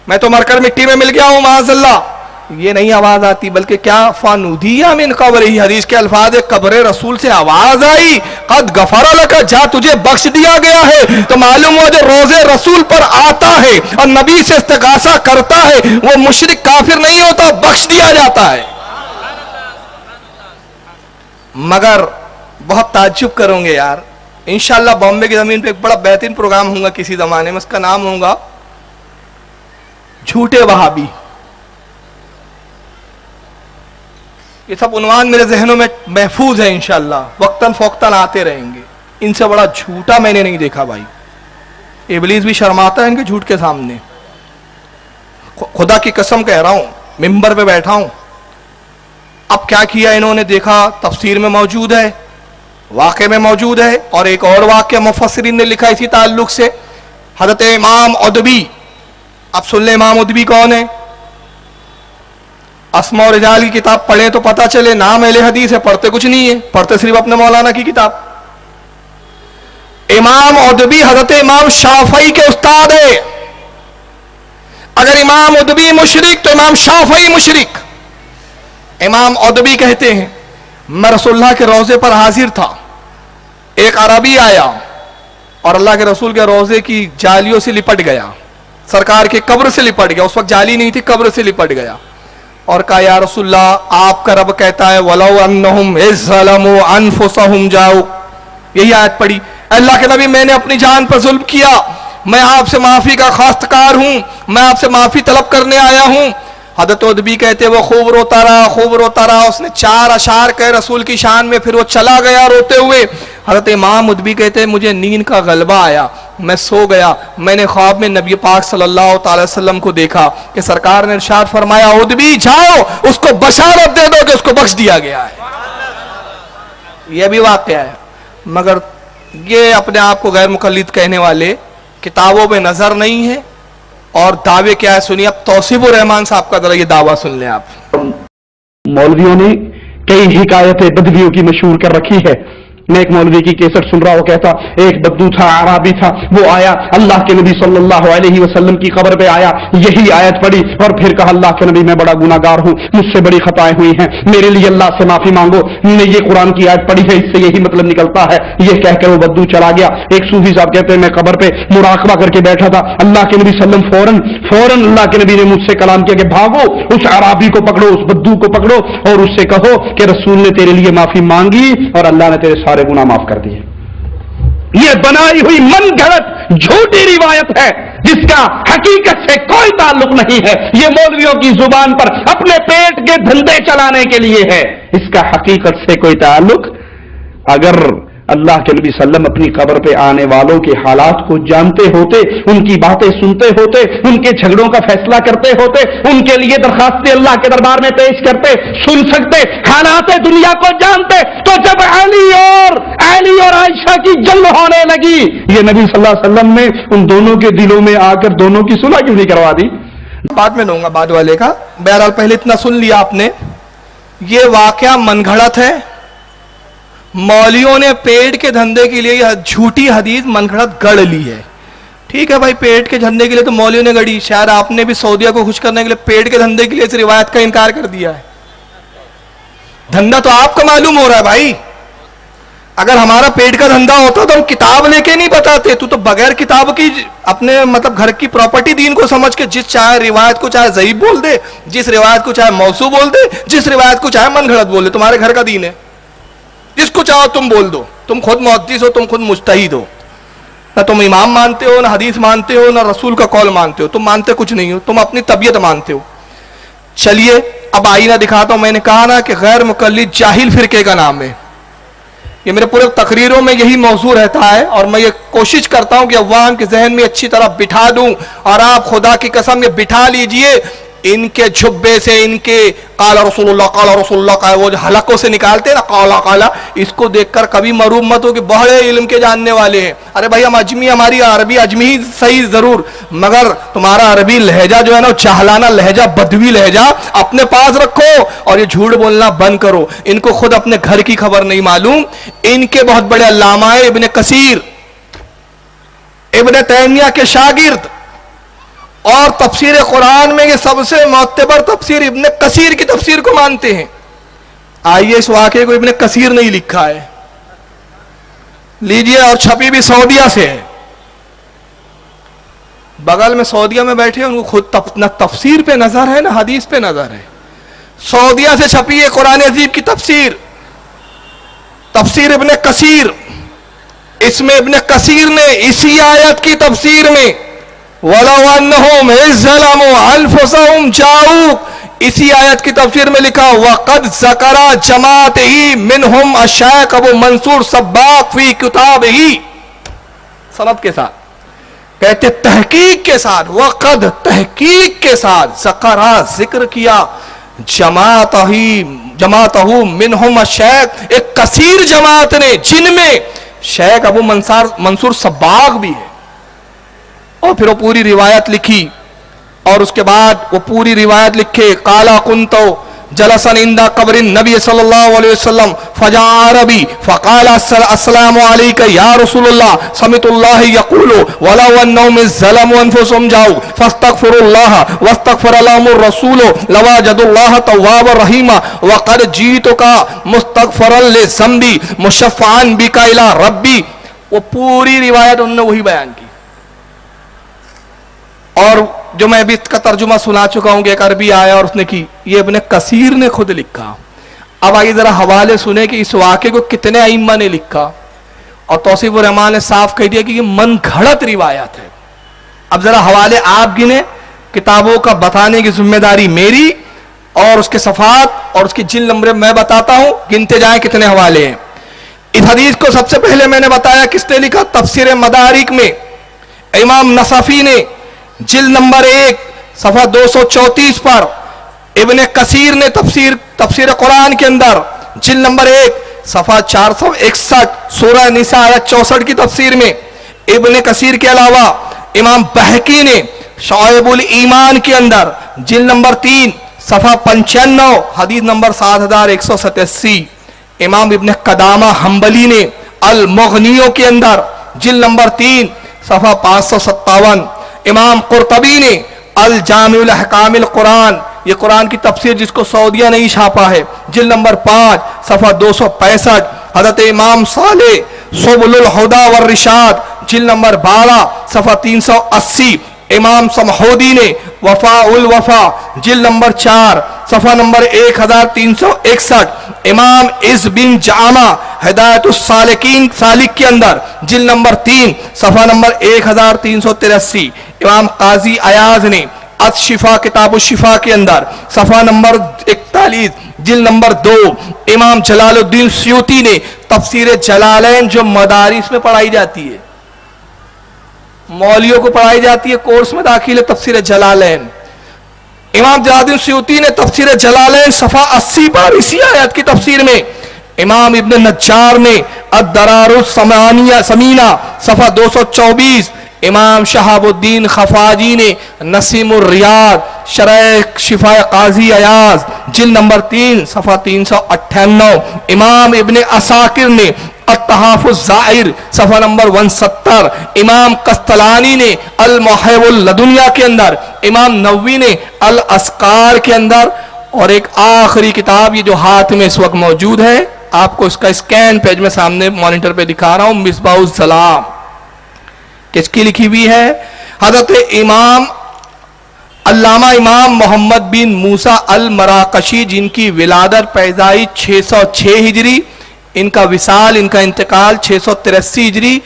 मैं तो मरकर मिट्टी में मिल गया हूं माज़अल्लाह, ये नहीं आवाज आती। बल्कि क्या, फानुदिया मिन कब्रिही, हदीस के अल्फाज है, कब्र रसूल से आवाज आई, कद गफरा लका, जा तुझे बख्श दिया गया है। तो मालूम हुआ जो रोजे रसूल पर आता है और नबी से इस्तिगासा करता है वो मुशरिक काफिर नहीं होता, बख्श दिया जाता है। मगर बहुत ताज्जुब करोगे यार, इंशाअल्लाह बॉम्बे की जमीन पे एक बड़ा बेहतरीन प्रोग्राम होगा किसी जमाने में, उसका नाम होगा झूठे वहाबी। ये सब उन्वान मेरे जहनों में महफूज है, इंशाअल्लाह वक्तन फोक्तन आते रहेंगे। इनसे बड़ा झूठा मैंने नहीं देखा भाई। इबलीस भी शर्माता है इनके झूठ के सामने। खुदा की कसम कह रहा हूं, मिंबर पे बैठा हूं। अब क्या किया इन्होंने, देखा तफसीर में मौजूद है, वाक़े में मौजूद है, और एक और वाक़या मुफस्सिरीन ने लिखा इसी ताल्लुक से। हज़रत इमाम उदबी, अब सुन ले इमाम उदबी कौन है। अस्मा और रिजाल की किताब पढ़े तो पता चले, नाम अहले हदीस है, पढ़ते कुछ नहीं है, पढ़ते सिर्फ अपने मौलाना की किताब। इमाम उदबी हज़रत इमाम शाफई के उस्ताद है। अगर इमाम उदबी मुशरिक तो इमाम शाफई मुशरिक। इमाम उदबी कहते हैं, मैं रसूलुल्लाह के रोजे पर हाजिर था, एक अरबी आया और अल्लाह के रसूल के रोजे की जालियों से लिपट गया, सरकार के कब्र से लिपट गया। उस वक्त जाली नहीं थी, कब्र से लिपट गया और कहा, या रसूलुल्लाह, आपका रब कहता है वलौ अन्नहुम इज़्ज़लमू अनफुसहुम जाओ। यही आयत पढ़ी, अल्लाह के नबी मैंने अपनी जान पर जुल्म किया, मैं आपसे माफी का खास्तकार हूं, मैं आपसे माफी तलब करने आया हूं। हज़रत उदबी कहते वो खूब रोता रहा, उसने 4 अशार कहे रसूल की शान में, फिर वो चला गया रोते हुए। हज़रत इमाम उदबी कहते मुझे नींद का गलबा आया, मैं सो गया, मैंने ख्वाब में नबी पाक सल्लल्लाहु अलैहि वसल्लम को देखा कि सरकार ने इरशाद फरमाया, उदबी जाओ उसको बशारत दे दो कि उसको बख्श दिया गया है। यह भी वाक़या है, मगर ये अपने आप को गैर मुकल्लिद कहने वाले किताबों में नजर नहीं है। और दावे क्या है सुनिए, अब तौसीफुर रहमान साहब का जरा ये दावा सुन लें आप। मौलवियों ने कई हिकायतें बदवियों की मशहूर कर रखी है। मैं एक मौलवी की केसट सुन रहा, वो कहता एक बद्दू था, आराबी था, वो आया अल्लाह के नबी सल्लल्लाहु अलैहि वसल्लम की कब्र पे आया, यही आयत पढ़ी और फिर कहा, अल्लाह के नबी मैं बड़ा गुनाहगार हूं, मुझसे बड़ी खताएं हुई हैं, मेरे लिए अल्लाह से माफी मांगो, हमने ये कुरान की आयत पढ़ी है, इससे यही मतलब निकलता है। ये कहकर वो बद्दू चला गया। एक सूफी साहब कहते हैं मैं कब्र पे मुराकबा करके बैठा था, अल्लाह के नबी सल्लम फौरन अल्लाह के नबी ने मुझसे कलाम किया कि भागो, उस अराबी को पकड़ो, उस बद्दू को पकड़ो और उससे कहो कि रसूल ने तेरे लिए माफी मांगी और अल्लाह ने तेरे सारे गुनाह माफ कर दिए। ये बनाई हुई मन गढ़ंत झूठी रिवायत है जिसका हकीकत से कोई ताल्लुक नहीं है। ये मौलवियों की जुबान पर अपने पेट के धंधे चलाने के लिए है, इसका हकीकत से कोई ताल्लुक। अगर अल्लाह के नबी सल्लम अपनी कब्र पे आने वालों के हालात को जानते होते, उनकी बातें सुनते होते, उनके झगड़ों का फैसला करते होते, उनके लिए दरखास्तें अल्लाह के दरबार में पेश करते, सुन सकते, हालात दुनिया को जानते, तो जब अली और आयशा की जंग होने लगी, ये नबी सल्लल्लाहु अलैहि वसल्लम ने उन दोनों के दिलों में आकर दोनों की सुलह क्यों नहीं करवा दी? बाद में लूंगा बाद वाले का। बहरहाल पहले इतना सुन लिया आपने, ये वाकया मनगढ़ंत है। मौलियों ने पेट के धंधे के लिए यह झूठी हदीस मनगढ़ंत गढ़ ली है। ठीक है भाई, पेट के धंधे के लिए तो मौलियों ने गढ़ी, शायद आपने भी सऊदिया को खुश करने के लिए पेट के धंधे के लिए इस रिवायत का इनकार कर दिया है। धंधा तो आपको मालूम हो रहा है भाई। अगर हमारा पेट का धंधा होता तो हम किताब लेके नहीं बताते। तू तो बगैर किताब की अपने मतलब घर की प्रॉपर्टी दीन को समझ के जिस चाहे रिवायत को चाहे ज़ईफ बोल दे, जिस रिवायत को चाहे मौसू बोल दे, जिस रिवायत को चाहे मनगढ़ंत बोल दे। तुम्हारे घर का दीन है, जिसको चाहो तुम बोल दो। तुम खुद मुहद्दिस हो, तुम खुद मुज्तहिद हो, ना तुम इमाम मानते हो, ना हदीस मानते हो, ना रसूल का कौल मानते हो। तुम मानते कुछ नहीं हो, तुम अपनी तबीयत मानते हो। चलिए अब आईना दिखाता हूं। मैंने कहा ना कि गैर मुकल्लिद जाहिल फिरके का नाम है। ये मेरे पूरे तकरीरों में यही मौजू रहता है और मैं ये कोशिश करता हूं कि अवाम के जहन में अच्छी तरह बिठा दूं। और आप खुदा की कसम ये बिठा लीजिए, इनके झुब्बे से इनके काला रसूलुल्लाह का वो जो हलकों से निकालते हैं ना काला काला, इसको देखकर कभी मरूब मत हो कि बड़े इल्म के जानने वाले हैं। अरे भाई हम अजमी, हमारी अरबी अजमी सही जरूर, मगर तुम्हारा अरबी लहजा जो है ना, चाहलाना लहजा, बदवी लहजा अपने पास रखो और ये झूठ बोलना बंद करो। इनको खुद अपने घर की खबर नहीं मालूम। इनके बहुत बड़े अल्लामा है इब्ने कसीर, इब्ने तैमिया के शागिर्द, और तफसीर कुरान में ये सबसे मोतबर तफसीर इब्ने कसीर की तफसीर को मानते हैं। आइए इस वाक़े को इब्ने कसीर नहीं लिखा है, लीजिए, और छपी भी सऊदिया से है। बगल में सऊदिया में बैठे उनको खुद न तफसीर पे नजर है ना हदीस पे नजर है। सऊदिया से छपी है कुरान अजीब की तफसीर, तफसीर इब्ने कसीर। इसमें इब्ने कसीर ने इसी आयत की तफसीर में वलौ अन्नहुम इज़्ज़लमू अनफुसहुम जाऊक, इसी आयत की तफसीर में लिखा वक़द ज़करा जमाअतही मिनहुम अश-शेख अबू मंसूर सब्बाक फी किताबिही, सनद के साथ कहते तहकीक के साथ, वक़द तहकीक के साथ ज़करा जिक्र किया जमाअतहू मिनहुम अश-शेख, एक कसीर जमात ने जिनमें शेख अबू मंसूर सब्बाक भी है। और फिर वो पूरी रिवायत लिखी और उसके बाद वो पूरी रिवायत लिखे काला कुंतो जलसन इंदा कब्रिन नबी सल्लल्लाहु अलैहि वसल्लम फजा अरबी फकाला अस्सलामु अलैका या रसूलुल्लाह समितुल्लाह यक़ूलु वलौ अन्नहुम ज़लमू अनफुसहुम जाऊ फस्तगफिरुल्लाह वस्तगफर लहुमुर रसूल लवजदुल्लाह तव्वाबर रहीमा वक़द जीतुका मुस्तगफरन लिज़ंबी मुशफ़्फ़अन बिका इला रब्बी। वो पूरी रिवायत उन्होंने वही बयान की। और जो मैं अभी इसका तर्जुमा सुना चुका हूं कि एक अरबी आया और उसने की, ये इब्ने कसीर ने खुद लिखा। अब आगे जरा हवाले सुने कि इस वाक़े को कितने अइम्मा ने लिखा। और तौसीफुर रहमान ने साफ कह दिया कि ये मन घड़त रिवायत है। अब जरा हवाले आप गिने, किताबों का बताने की जिम्मेदारी मेरी, और उसके सफ़ात और उसकी जिल्द नंबर मैं बताता हूं, गिनते जाएं कितने हवाले हैं। इस हदीस को सबसे पहले मैंने बताया किसने लिखा, तफसीर मदारिक में इमाम नसफी ने जिल्द नंबर 1 सफ़ा 234 पर, इब्ने कसीर ने तफसीर कुरान के अंदर जिल्द नंबर 1 सफ़ा 461 सूरह निसा आयत 64 की तफसीर में, इब्ने कसीर के अलावा इमाम बहकी ने शोएबुल ईमान के अंदर जिल्द नंबर 3 सफ़ा 95 हदीस नंबर 7187, इमाम इब्ने कदामा हम्बली ने अल मुग़नियों के अंदर जिल्द नंबर 3 सफ़ा 557, इमाम कुर्तबी ने अल जामिउल अहकामिल कुरान, ये कुरान की तफसीर जिसको सऊदिया नहीं छापा है, जिल्द नंबर 5 सफ़ा 265, हज़रत इमाम सालेह सुबुलुल हुदा वर रिशाद जिल्द नंबर 12 सफ़ा 380, इमाम समहोदी ने वफा उल वफा जिल्द नंबर 4 सफ़ा नंबर 1361, इमाम इस बिन जामा हिदायतुस सालिकीन सालिक के अंदर जिल्द नंबर 3 सफ़ा नंबर 1383, इमाम काजी अयाज ने अश-शिफा किताबुश शिफा के अंदर सफ़ा नंबर 41 जिल्द नंबर 2, इमाम जलालुद्दीन सुयूती ने तफसीर जलालैन जो मदारिस में पढ़ाई जाती है, मौलियों को पढ़ाई जाती है, कोर्स में दाखिल है तफसीर जलालैन, इमाम जलालुद्दीन सुयूती ने तफसीर जलालैन सफ़ा 80 पर इसी आयत की तफसीर में, इमाम इब्न नज्जार ने अद-दरारुस समीना सफ़ा 224, इमाम शहाबुद्दीन खफाजी ने नसीमुर रियाद शरह शिफा काजी अयाज जिल्द नंबर 3 सफ़ा 398, इमाम इब्ने असाकिर ने अत-तहाफुज़ ज़ाहिर सफ़ा नंबर 170, इमाम कस्तलानी ने अल मुहैवुल लदुनिया के अंदर, इमाम नववी ने अल अस्कार के अंदर, और एक आखिरी किताब ये जो हाथ में इस वक्त मौजूद है, आपको इसका स्कैन पेज में सामने मॉनिटर पे दिखा रहा हूं, मिसबाहुस सलाम, किसकी लिखी हुई है, हज़रत इमाम अल्लामा इमाम मोहम्मद बिन मूसा अल मराकशी, जिनकी विलादत पैदाइश 606 हिजरी, इनका विसाल इनका इंतकाल 683 हिजरी,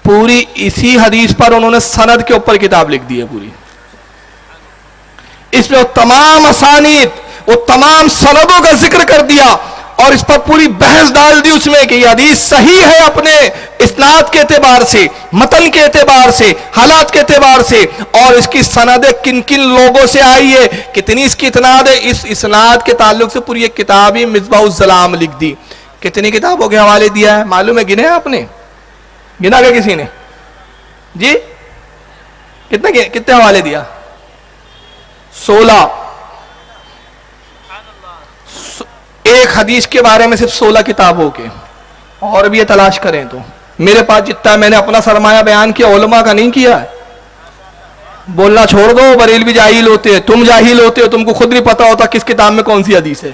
पूरी इसी हदीस पर उन्होंने सनद के ऊपर किताब लिख दी है पूरी। इसमें वो तमाम असानीद, वो तमाम सनदों का जिक्र कर दिया और इस पर पूरी बहस डाल दी उसमें कि यह हदीस सही है अपने इस्नाद के एतबार से, मतन के एतबार से, हालात के एतबार से, और इसकी सनद किन किन लोगों से आई है, कितनी इसकी इस्नाद है, इस इस्नाद के ताल्लुक से पूरी एक किताब ही मिसबाहुस सलाम लिख दी। कितनी किताबों के हवाले दिया है मालूम है, गिने आपने, गिना क्या किसी ने जी, कितने हवाले दिया, 16, एक हदीस के बारे में सिर्फ 16 किताबों के, और भी ये तलाश करें तो मेरे पास जितना मैंने अपना सरमाया बयान किया उलमा का नहीं किया है। बोलना छोड़ दो, बरेलवी जाहिल होते हैं, तुम जाहिल होते हो, तुमको खुद नहीं पता होता किस किताब में कौन सी हदीस है,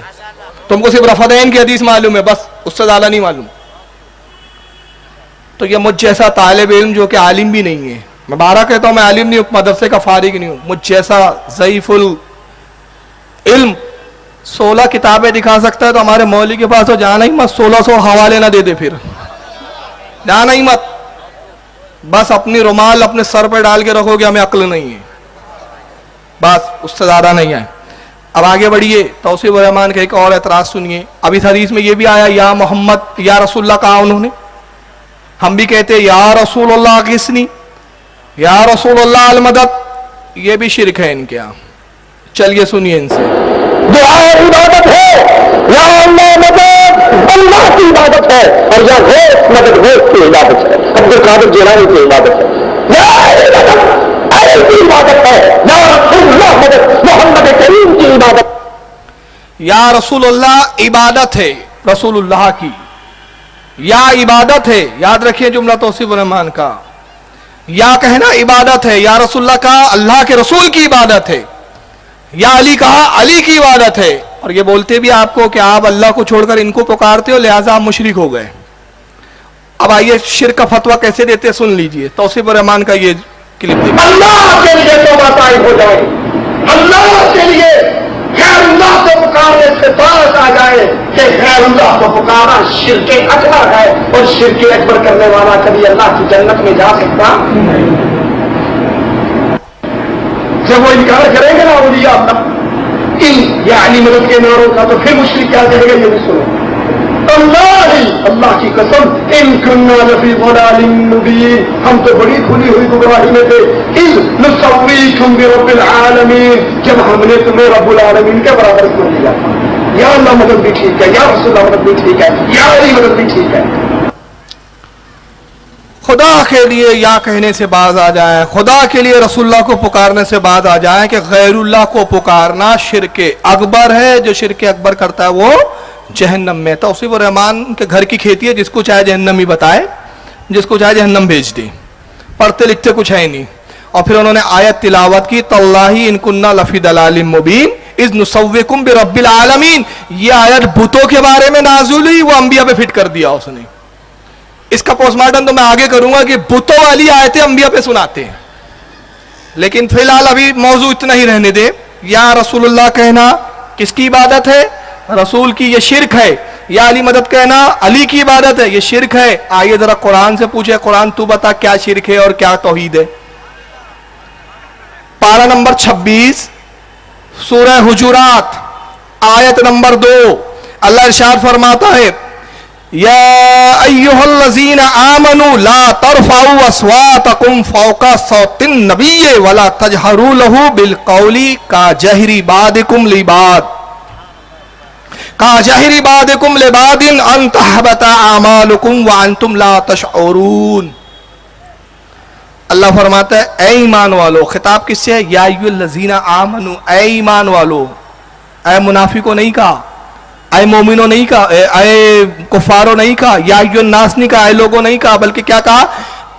तुमको सिर्फ रफ़दैन की हदीस मालूम है, बस उससे ज्यादा नहीं मालूम। तो ये मुझ जैसा तालिब इल्म जो कि आलिम भी नहीं है, मैं बारह कहता हूं मैं आलिम नहीं हूं, मदरसे का फारिग नहीं हूं, मुझ जैसा ज़ईफुल इल्म 16 किताबें दिखा सकता है, तो हमारे मौली के पास तो जाना ही मत, 1600 हवाले ना दे दे, फिर जाना ही मत। बस अपनी रुमाल अपने सर पर डाल के रखोगे, हमें अक्ल नहीं है, बस उससे ज्यादा नहीं है। अब आगे बढ़िए, तौसीफ रहमान का एक और एतराज सुनिए। अब इस हदीस में ये भी आया या मोहम्मद या रसूलुल्लाह कहा उन्होंने, हम भी कहते हैं या रसूलुल्लाह किसनी, या रसूलुल्लाह अल मदद, ये भी शिरक है इनके यहाँ। चलिए सुनिए इनसे। दुआ इबादत है, या अल्लाह मदद अल्लाह की इबादत है, और या गौस मदद गौस की इबादत है, अब्दुल कादिर जिलानी की इबादत है। या इबादत अली की इबादत है, या रसूलुल्लाह मदद मोहम्मद करीम की इबादत। या रसूलुल्लाह इबादत है रसूलुल्लाह की, या इबादत है, याद रखिए जुमला तौसीफ रहमान का। या कहना इबादत है, या रसूलुल्लाह का अल्लाह के रसूल की इबादत है, या अली कहा अली की इबादत है। और ये बोलते भी आपको कि आप अल्लाह को छोड़कर इनको पुकारते हो, लिहाजा आप मुशरिक हो गए। अब आइए शिर्क का फतवा कैसे देते सुन लीजिए, तौसीफ रहमान का ये क्लिप देखिए। अल्लाह के लिए तो बाताएं हो जाए, अल्लाह के लिए गैरुल्लाह को पुकारने से बात आ जाए कि गैरुल्लाह को पुकारा शिर्के अकबर है, और शिर्के अकबर करने वाला कभी अल्लाह की जन्नत में जा सकता। जब वो इनकार करेंगे ना औलिया इन या अली मदद के नारों का, तो फिर मुश्किल क्या कहेगा ये भी सुनो। अल्लाह की कसम, इन कुन्ना लफी ज़लालिम मुबीन, हम तो बड़ी खुली हुई गुमराही में थे। इज़ नुसव्वीकुम बिरब्बिल आलमीन, जब हमने तुम्हें रब्बुल आलमीन के बराबर कर दिया था। या अल्लाह मदद भी ठीक है, या रसूलुल्लाह मदद भी ठीक है, या अली मदद भी ठीक है। खुदा के लिए या कहने से बाज आ जाए, खुदा के लिए रसूलुल्लाह को पुकारने से बाज आ जाए कि गैरुल्लाह को पुकारना शिर्के अकबर है। जो शिर्के अकबर करता है वो जहन्नम में। तौसीफ रहमान के घर की खेती है, जिसको चाहे जहन्नम ही बताए, जिसको चाहे जहन्नम भेज दे, पढ़ते लिखते कुछ है नहीं। और फिर उन्होंने आयत तिलावत की, तल्लाही इन कुन्ना लफी दलालिम मुबीन इज़ नुसव्विकुम बिरब्बिल आलमीन। ये आयत बुतों के बारे में नाज़िल हुई, वो अंबिया पे फिट कर दिया उसने। इसका पोस्टमार्टम तो मैं आगे करूंगा कि बुतों वाली आयतें अंबिया पे सुनाते हैं, लेकिन फिलहाल अभी मौजू इतना ही रहने दे। या रसूलुल्लाह कहना किसकी इबादत है, रसूल की, ये शिर्क है। या अली मदद कहना अली की इबादत है, ये शिर्क है। आइए जरा कुरान से पूछे, कुरान तू बता क्या शिर्क है और क्या तौहीद है। पारा नंबर 26 सूरह हुजुरात आयत नंबर 2, अल्लाह इरशाद फरमाता है, या अय्युहल्लज़ीना आमनू ला तरफ़ाऊ अस्वातकुम फ़ौक़ा सौतिन नबिय्य वला तजहरू लहू बिल क़ौली का जहरी बादिकुम लिबाद का जहरी बादिकुम लिबादिन अन तहबता आमालुकुम व अंतुम ला तशऊरून। अल्लाह फरमाता है, ऐ ईमान वालो, खिताब किससे है, या अय्युहल्लज़ीना आमनू, ऐ ईमान वालो। ऐ मुनाफिको नहीं कहा, ऐ मोमिनो नहीं कहा, ऐ कुफारो नहीं कहा, या अय्युहन्नास नहीं कहा, ऐ लोगों नहीं कहा, बल्कि क्या कहा,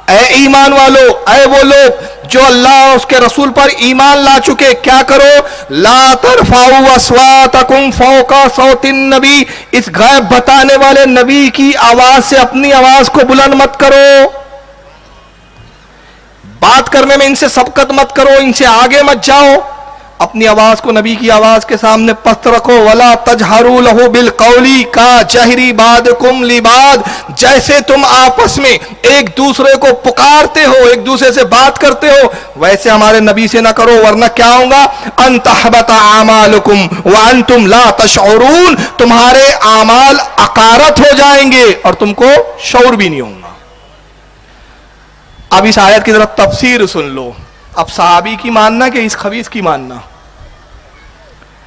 ऐ ईमान वालो, ऐ वो लोग जो अल्लाह और उसके रसूल पर ईमान ला चुके, क्या करो, ला तरफाऊ अस्वातकुम फौका सौतिन नबी, इस गैब बताने वाले नबी की आवाज से अपनी आवाज को बुलंद मत करो। बात करने में इनसे सबकत मत करो, इनसे आगे मत जाओ, अपनी आवाज को नबी की आवाज के सामने पस्त रखो। वला तजहरू लहू बिल कौली का जहरी बादकुम लिबाद, जैसे तुम आपस में एक दूसरे को पुकारते हो, एक दूसरे से बात करते हो, वैसे हमारे नबी से ना करो, वरना क्या होगा, अन तहबता आमालुकुम व अंतुम ला तशऊरून, तुम्हारे आमाल अकारत हो जाएंगे और तुमको शऊर भी नहीं होगा। अब इस आयत की तरफ तफसीर सुन लो। अब सहाबी की मानना कि इस खबीस की मानना।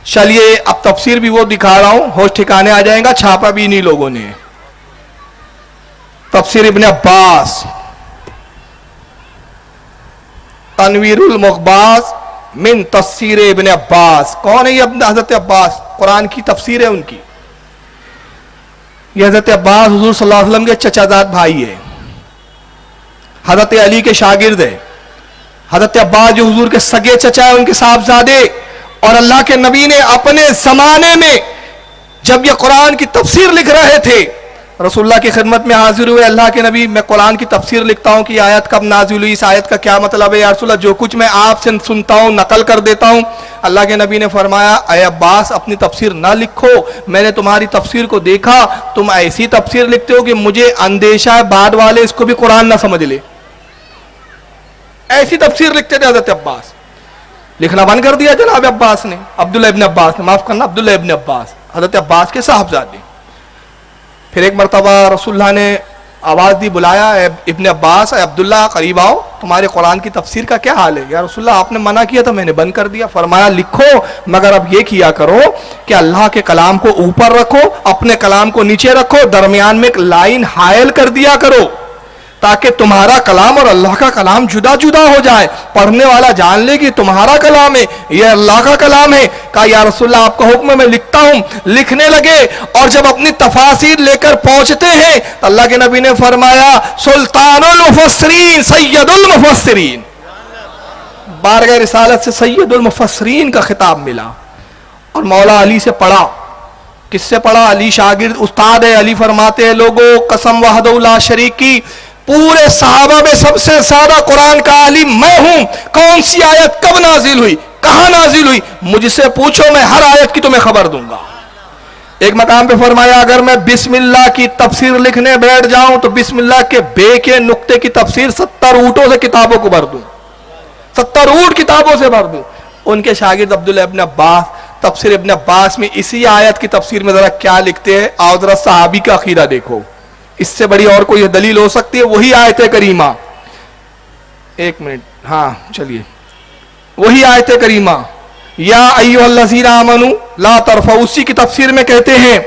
चलिए अब तफसीर भी वो दिखा रहा हूं, होश ठिकाने आ जाएगा, छापा भी नहीं लोगों ने। तफसीर इब्ने अब्बास, तनवीरुल मुग़बास मिन तफसीर इब्ने अब्बास। कौन है ये हजरत अब्बास? कुरान की तफसीर है उनकी। ये हजरत अब्बास हुजूर सल्लल्लाहु अलैहि वसल्लम के चचाजाद भाई है, हजरत अली के शागिर्द है। हजरत अब्बास जो हुजूर के सगे चचा है, उनके साहबजादे। और अल्लाह के नबी ने अपने जमाने में जब ये कुरान की तफसीर लिख रहे थे, रसूलुल्लाह की खिदमत में हाजिर हुए, अल्लाह के नबी मैं कुरान की तफसीर लिखता हूँ कि आयत कब नाजिल हुई, इस आयत का क्या मतलब है या रसूलुल्लाह, जो कुछ मैं आपसे सुनता हूँ नकल कर देता हूँ। अल्लाह के नबी ने फरमाया, अय अब्बास अपनी तफसीर ना लिखो, मैंने तुम्हारी तफसीर को देखा, तुम ऐसी तफसीर लिखते हो कि मुझे अंदेशा है बाद वाले इसको भी कुरान ना समझ ले। ایسی تفسیر لکھتے تھے حضرت عباس. لکھنا بند کر دیا جناب عباس نے, عبداللہ ابن عباس نے, معاف کرنا عبداللہ ابن عباس, حضرت عباس کے صاحبزادے. پھر ایک مرتبہ رسول اللہ نے آواز دی, بلایا, اے ابن عباس, اے عبداللہ قریب آؤ, تمہارے قرآن کی تفسیر کا کیا حال ہے؟ یا رسول اللہ آپ نے منع کیا تھا, میں نے بند کر دیا. فرمایا لکھو, مگر اب یہ کیا کرو کہ اللہ کے کلام کو اوپر رکھو, اپنے کلام کو نیچے رکھو, درمیان میں ایک لائن حائل کر دیا کرو تاکہ تمہارا کلام اور اللہ کا کلام جدا جدا ہو جائے, پڑھنے والا جان لے کہ تمہارا کلام ہے, یہ اللہ کا کلام ہے. کہا یا رسول اللہ آپ کا حکم ہے, میں لکھتا ہوں. لکھنے لگے, اور جب اپنی تفاسیر لے کر پہنچتے ہیں تو اللہ کے نبی نے فرمایا سلطان المفسرین سید المفسرین, بارگاہ رسالت سے سید المفسرین کا خطاب ملا. اور مولا علی سے پڑھا. کس سے پڑھا؟ علی شاگرد استاد ہے. علی فرماتے ہیں لوگوں قسم وحدہ لا شریک کی, پورے صحابہ میں سب سے زیادہ قرآن کا عالم میں ہوں. کون سی آیت کب نازل ہوئی, کہاں نازل ہوئی, مجھ سے پوچھو, میں ہر آیت کی تمہیں خبر دوں گا. ایک مقام پہ فرمایا اگر میں بسم اللہ کی تفسیر لکھنے بیٹھ جاؤں تو بسم اللہ کے بے کے نقطے کی تفسیر 70 اونٹوں سے کتابوں کو بھر دوں, 70 اونٹ کتابوں سے بھر دوں. ان کے شاگرد عبداللہ ابن عباس تفسیر ابن عباس میں اسی آیت کی تفسیر میں ذرا کیا لکھتے ہیں, آؤ ذرا صحابی کا عقیدہ دیکھو. اس سے بڑی اور کوئی دلیل ہو سکتی ہے؟ وہی آیت کریمہ, ایک منٹ, ہاں چلیے, وہی آیت کریمہ یا ایھا الذین آمنوا لا ترفعوا, اسی کی تفسیر میں کہتے ہیں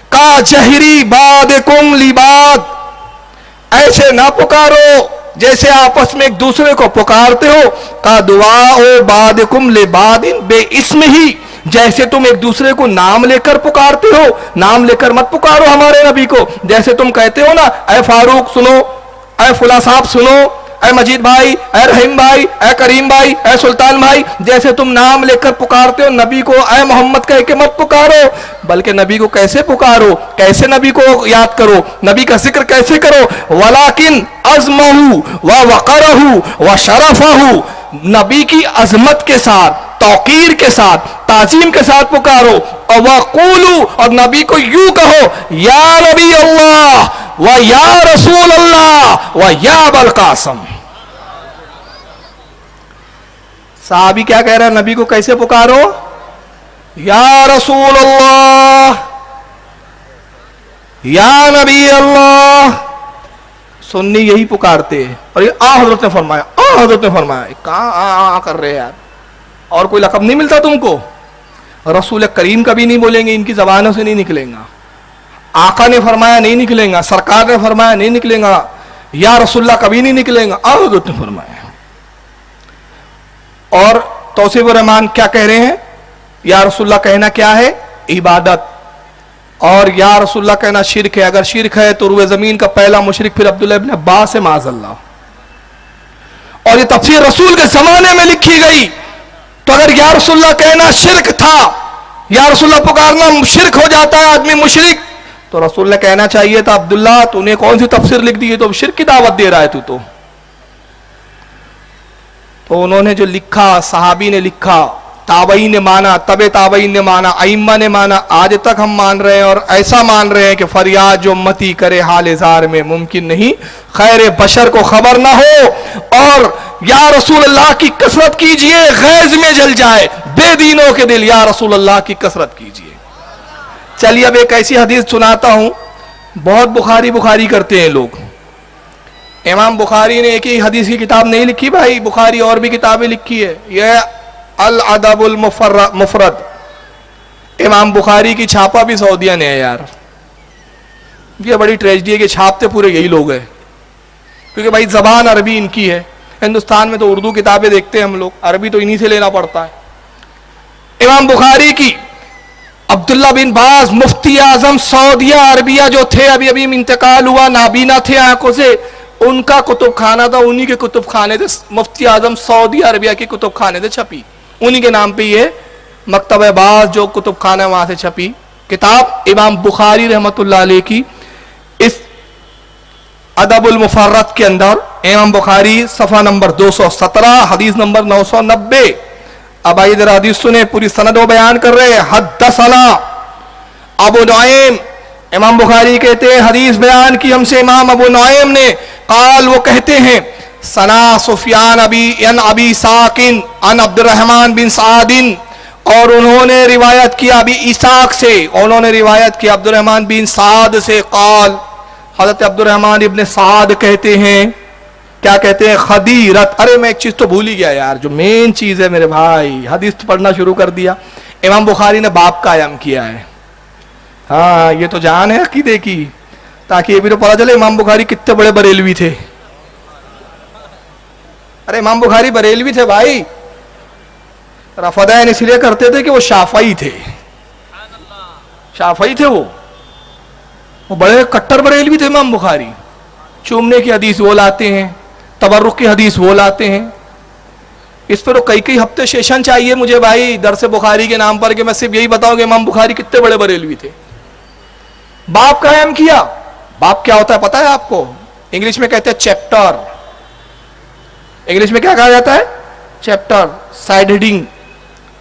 کا جہری بعضکم لبعض, ایسے نہ پکارو جیسے آپس میں ایک دوسرے کو پکارتے ہو. کا دعاء بعضکم لبعض بے اسم ہی, جیسے تم ایک دوسرے کو نام لے کر پکارتے ہو, نام لے کر مت پکارو ہمارے نبی کو. جیسے تم کہتے ہو نا اے فاروق سنو, اے فلاں صاحب سنو, اے مجید بھائی, اے رحیم بھائی, اے کریم بھائی, اے سلطان بھائی, جیسے تم نام لے کر پکارتے ہو نبی کو اے محمد کہہ کے مت پکارو, بلکہ نبی کو کیسے پکارو, کیسے نبی کو یاد کرو, نبی کا ذکر کیسے کرو. ولیکن عظمہ و وقرہ و شرفہ, نبی کی عظمت کے ساتھ, توقیر کے ساتھ, تعظیم کے ساتھ پکارو. اور وقولو, اور نبی کو یوں کہو یا نبی اللہ و یا رسول اللہ و یا ابوالقاسم. صحابی کیا کہہ رہا ہے, نبی کو کیسے پکارو, یا رسول اللہ, یا نبی اللہ. سنی یہی پکارتے ہیں. اور یہ حضرت نے فرمایا, حضرت نے فرمایا, کہاں کر رہے یار, اور کوئی لقب نہیں ملتا تم کو. رسول کریم کبھی نہیں بولیں گے, ان کی زبانوں سے نہیں نکلیں گا. آقا نے فرمایا نہیں نکلیں گا, سرکار نے فرمایا نہیں نکلیں گا, یا رسول اللہ کبھی نہیں نکلیں گا, حضرت نے فرمایا. اور توصیف الرحمان کیا کہہ رہے ہیں, یا رسول اللہ کہنا کیا ہے, عبادت, اور یا رسول اللہ کہنا شرک ہے. اگر شرک ہے تو روئے زمین کا پہلا مشرک پھر عبداللہ ابن عباس ہے, معاذ اللہ. اور یہ تفسیر رسول کے زمانے میں لکھی گئی. تو اگر یا رسول اللہ کہنا شرک تھا, یا رسول اللہ پکارنا شرک ہو جاتا ہے آدمی مشرک, تو رسول اللہ کہنا چاہیے تھا عبداللہ تو نے کون سی تفسیر لکھ دی ہے, تو شرک کی دعوت دے رہا ہے تو انہوں نے جو لکھا, صحابی نے لکھا, تابعین نے مانا, تبع تابعین نے مانا, ائمہ نے مانا, آج تک ہم مان رہے ہیں. اور ایسا مان رہے ہیں کہ فریاد جو امتی کرے حال اظہار میں ممکن نہیں, خیر بشر کو خبر نہ ہو. اور یا رسول اللہ کی کثرت کیجئے, غیظ میں جل جائے بے دینوں کے دل, یا رسول اللہ کی کثرت کیجئے. چلیے اب ایک ایسی حدیث سناتا ہوں. بہت بخاری کرتے ہیں لوگ. امام بخاری نے ایک ہی حدیث کی کتاب نہیں لکھی بھائی, بخاری اور بھی کتابیں لکھی ہے. یہ الادب المفرد, امام بخاری کی چھاپا بھی سعودیہ نے ہے یار. یہ بڑی ٹریجڈی ہے کہ چھاپتے پورے یہی لوگ ہیں, کیونکہ بھائی زبان عربی ان کی ہے. ہندوستان میں تو اردو کتابیں دیکھتے ہیں ہم لوگ, عربی تو انہی سے لینا پڑتا ہے. امام بخاری کی عبداللہ بن باز مفتی اعظم سعودیہ عربیہ جو تھے, ابھی انتقال ہوا, نابینا تھے آنکھوں سے, ان کا کتب خانہ تھا, انہی کے کتب خانے تھے, مفتی اعظم سعودی عربیہ کی کتب خانے تھے چھپی, انہی کے نام پہ یہ مکتبہ باز جو کتب خانہ وہاں سے چھپی کتاب امام بخاری رحمت اللہ علیہ کی. اس ادب المفرد کے اندر امام بخاری صفحہ نمبر 217 حدیث نمبر 990. اب آئیے ذرا حدیث سنیں, پوری سند و بیان کر رہے ہیں. حدثنا ابو نعیم, امام بخاری کہتے ہیں حدیث بیان کی ہم سے امام ابو نعیم نے, قال وہ کہتے ہیں सना सुफियान अबी साकिन अन अब्दुर्रहमान बिन सादिन, और उन्होंने रिवायत किया अबी इसाक से, उन्होंने रिवायत किया अब्दुर्रहमान बिन साद से, काल, हजरत अब्दुर्रहमान इब्न साद कहते हैं, क्या कहते हैं, खदीरत। अरे मैं एक चीज तो भूल ही गया यार, जो मेन चीज है मेरे भाई, हदीस तो पढ़ना शुरू कर दिया। इमाम बुखारी ने बाप कायम किया है। हाँ, ये तो जान है अकीदे की, ताकि ये भी तो पता चले इमाम बुखारी कितने बड़े बरेलवी थे। अरे इमाम बुखारी बरेलवी थे भाई, रफदायन इसलिए करते थे कि वो शाफई थे, शाफई थे वो बड़े कट्टर बरेलवी थे इमाम बुखारी। चूमने की हदीस वो लाते हैं, तबर्रुक की हदीस वो लाते हैं। इस पर तो कई हफ्ते सेशन चाहिए मुझे भाई दरसे बुखारी के नाम पर, कि मैं सिर्फ यही बताऊं कि इमाम बुखारी कितने बड़े बरेलवी थे। बाप कायम किया। बाप क्या होता है पता है आपको? इंग्लिश में कहते हैं चैप्टर। इंग्लिश में क्या कहा जाता है? Chapter, side heading.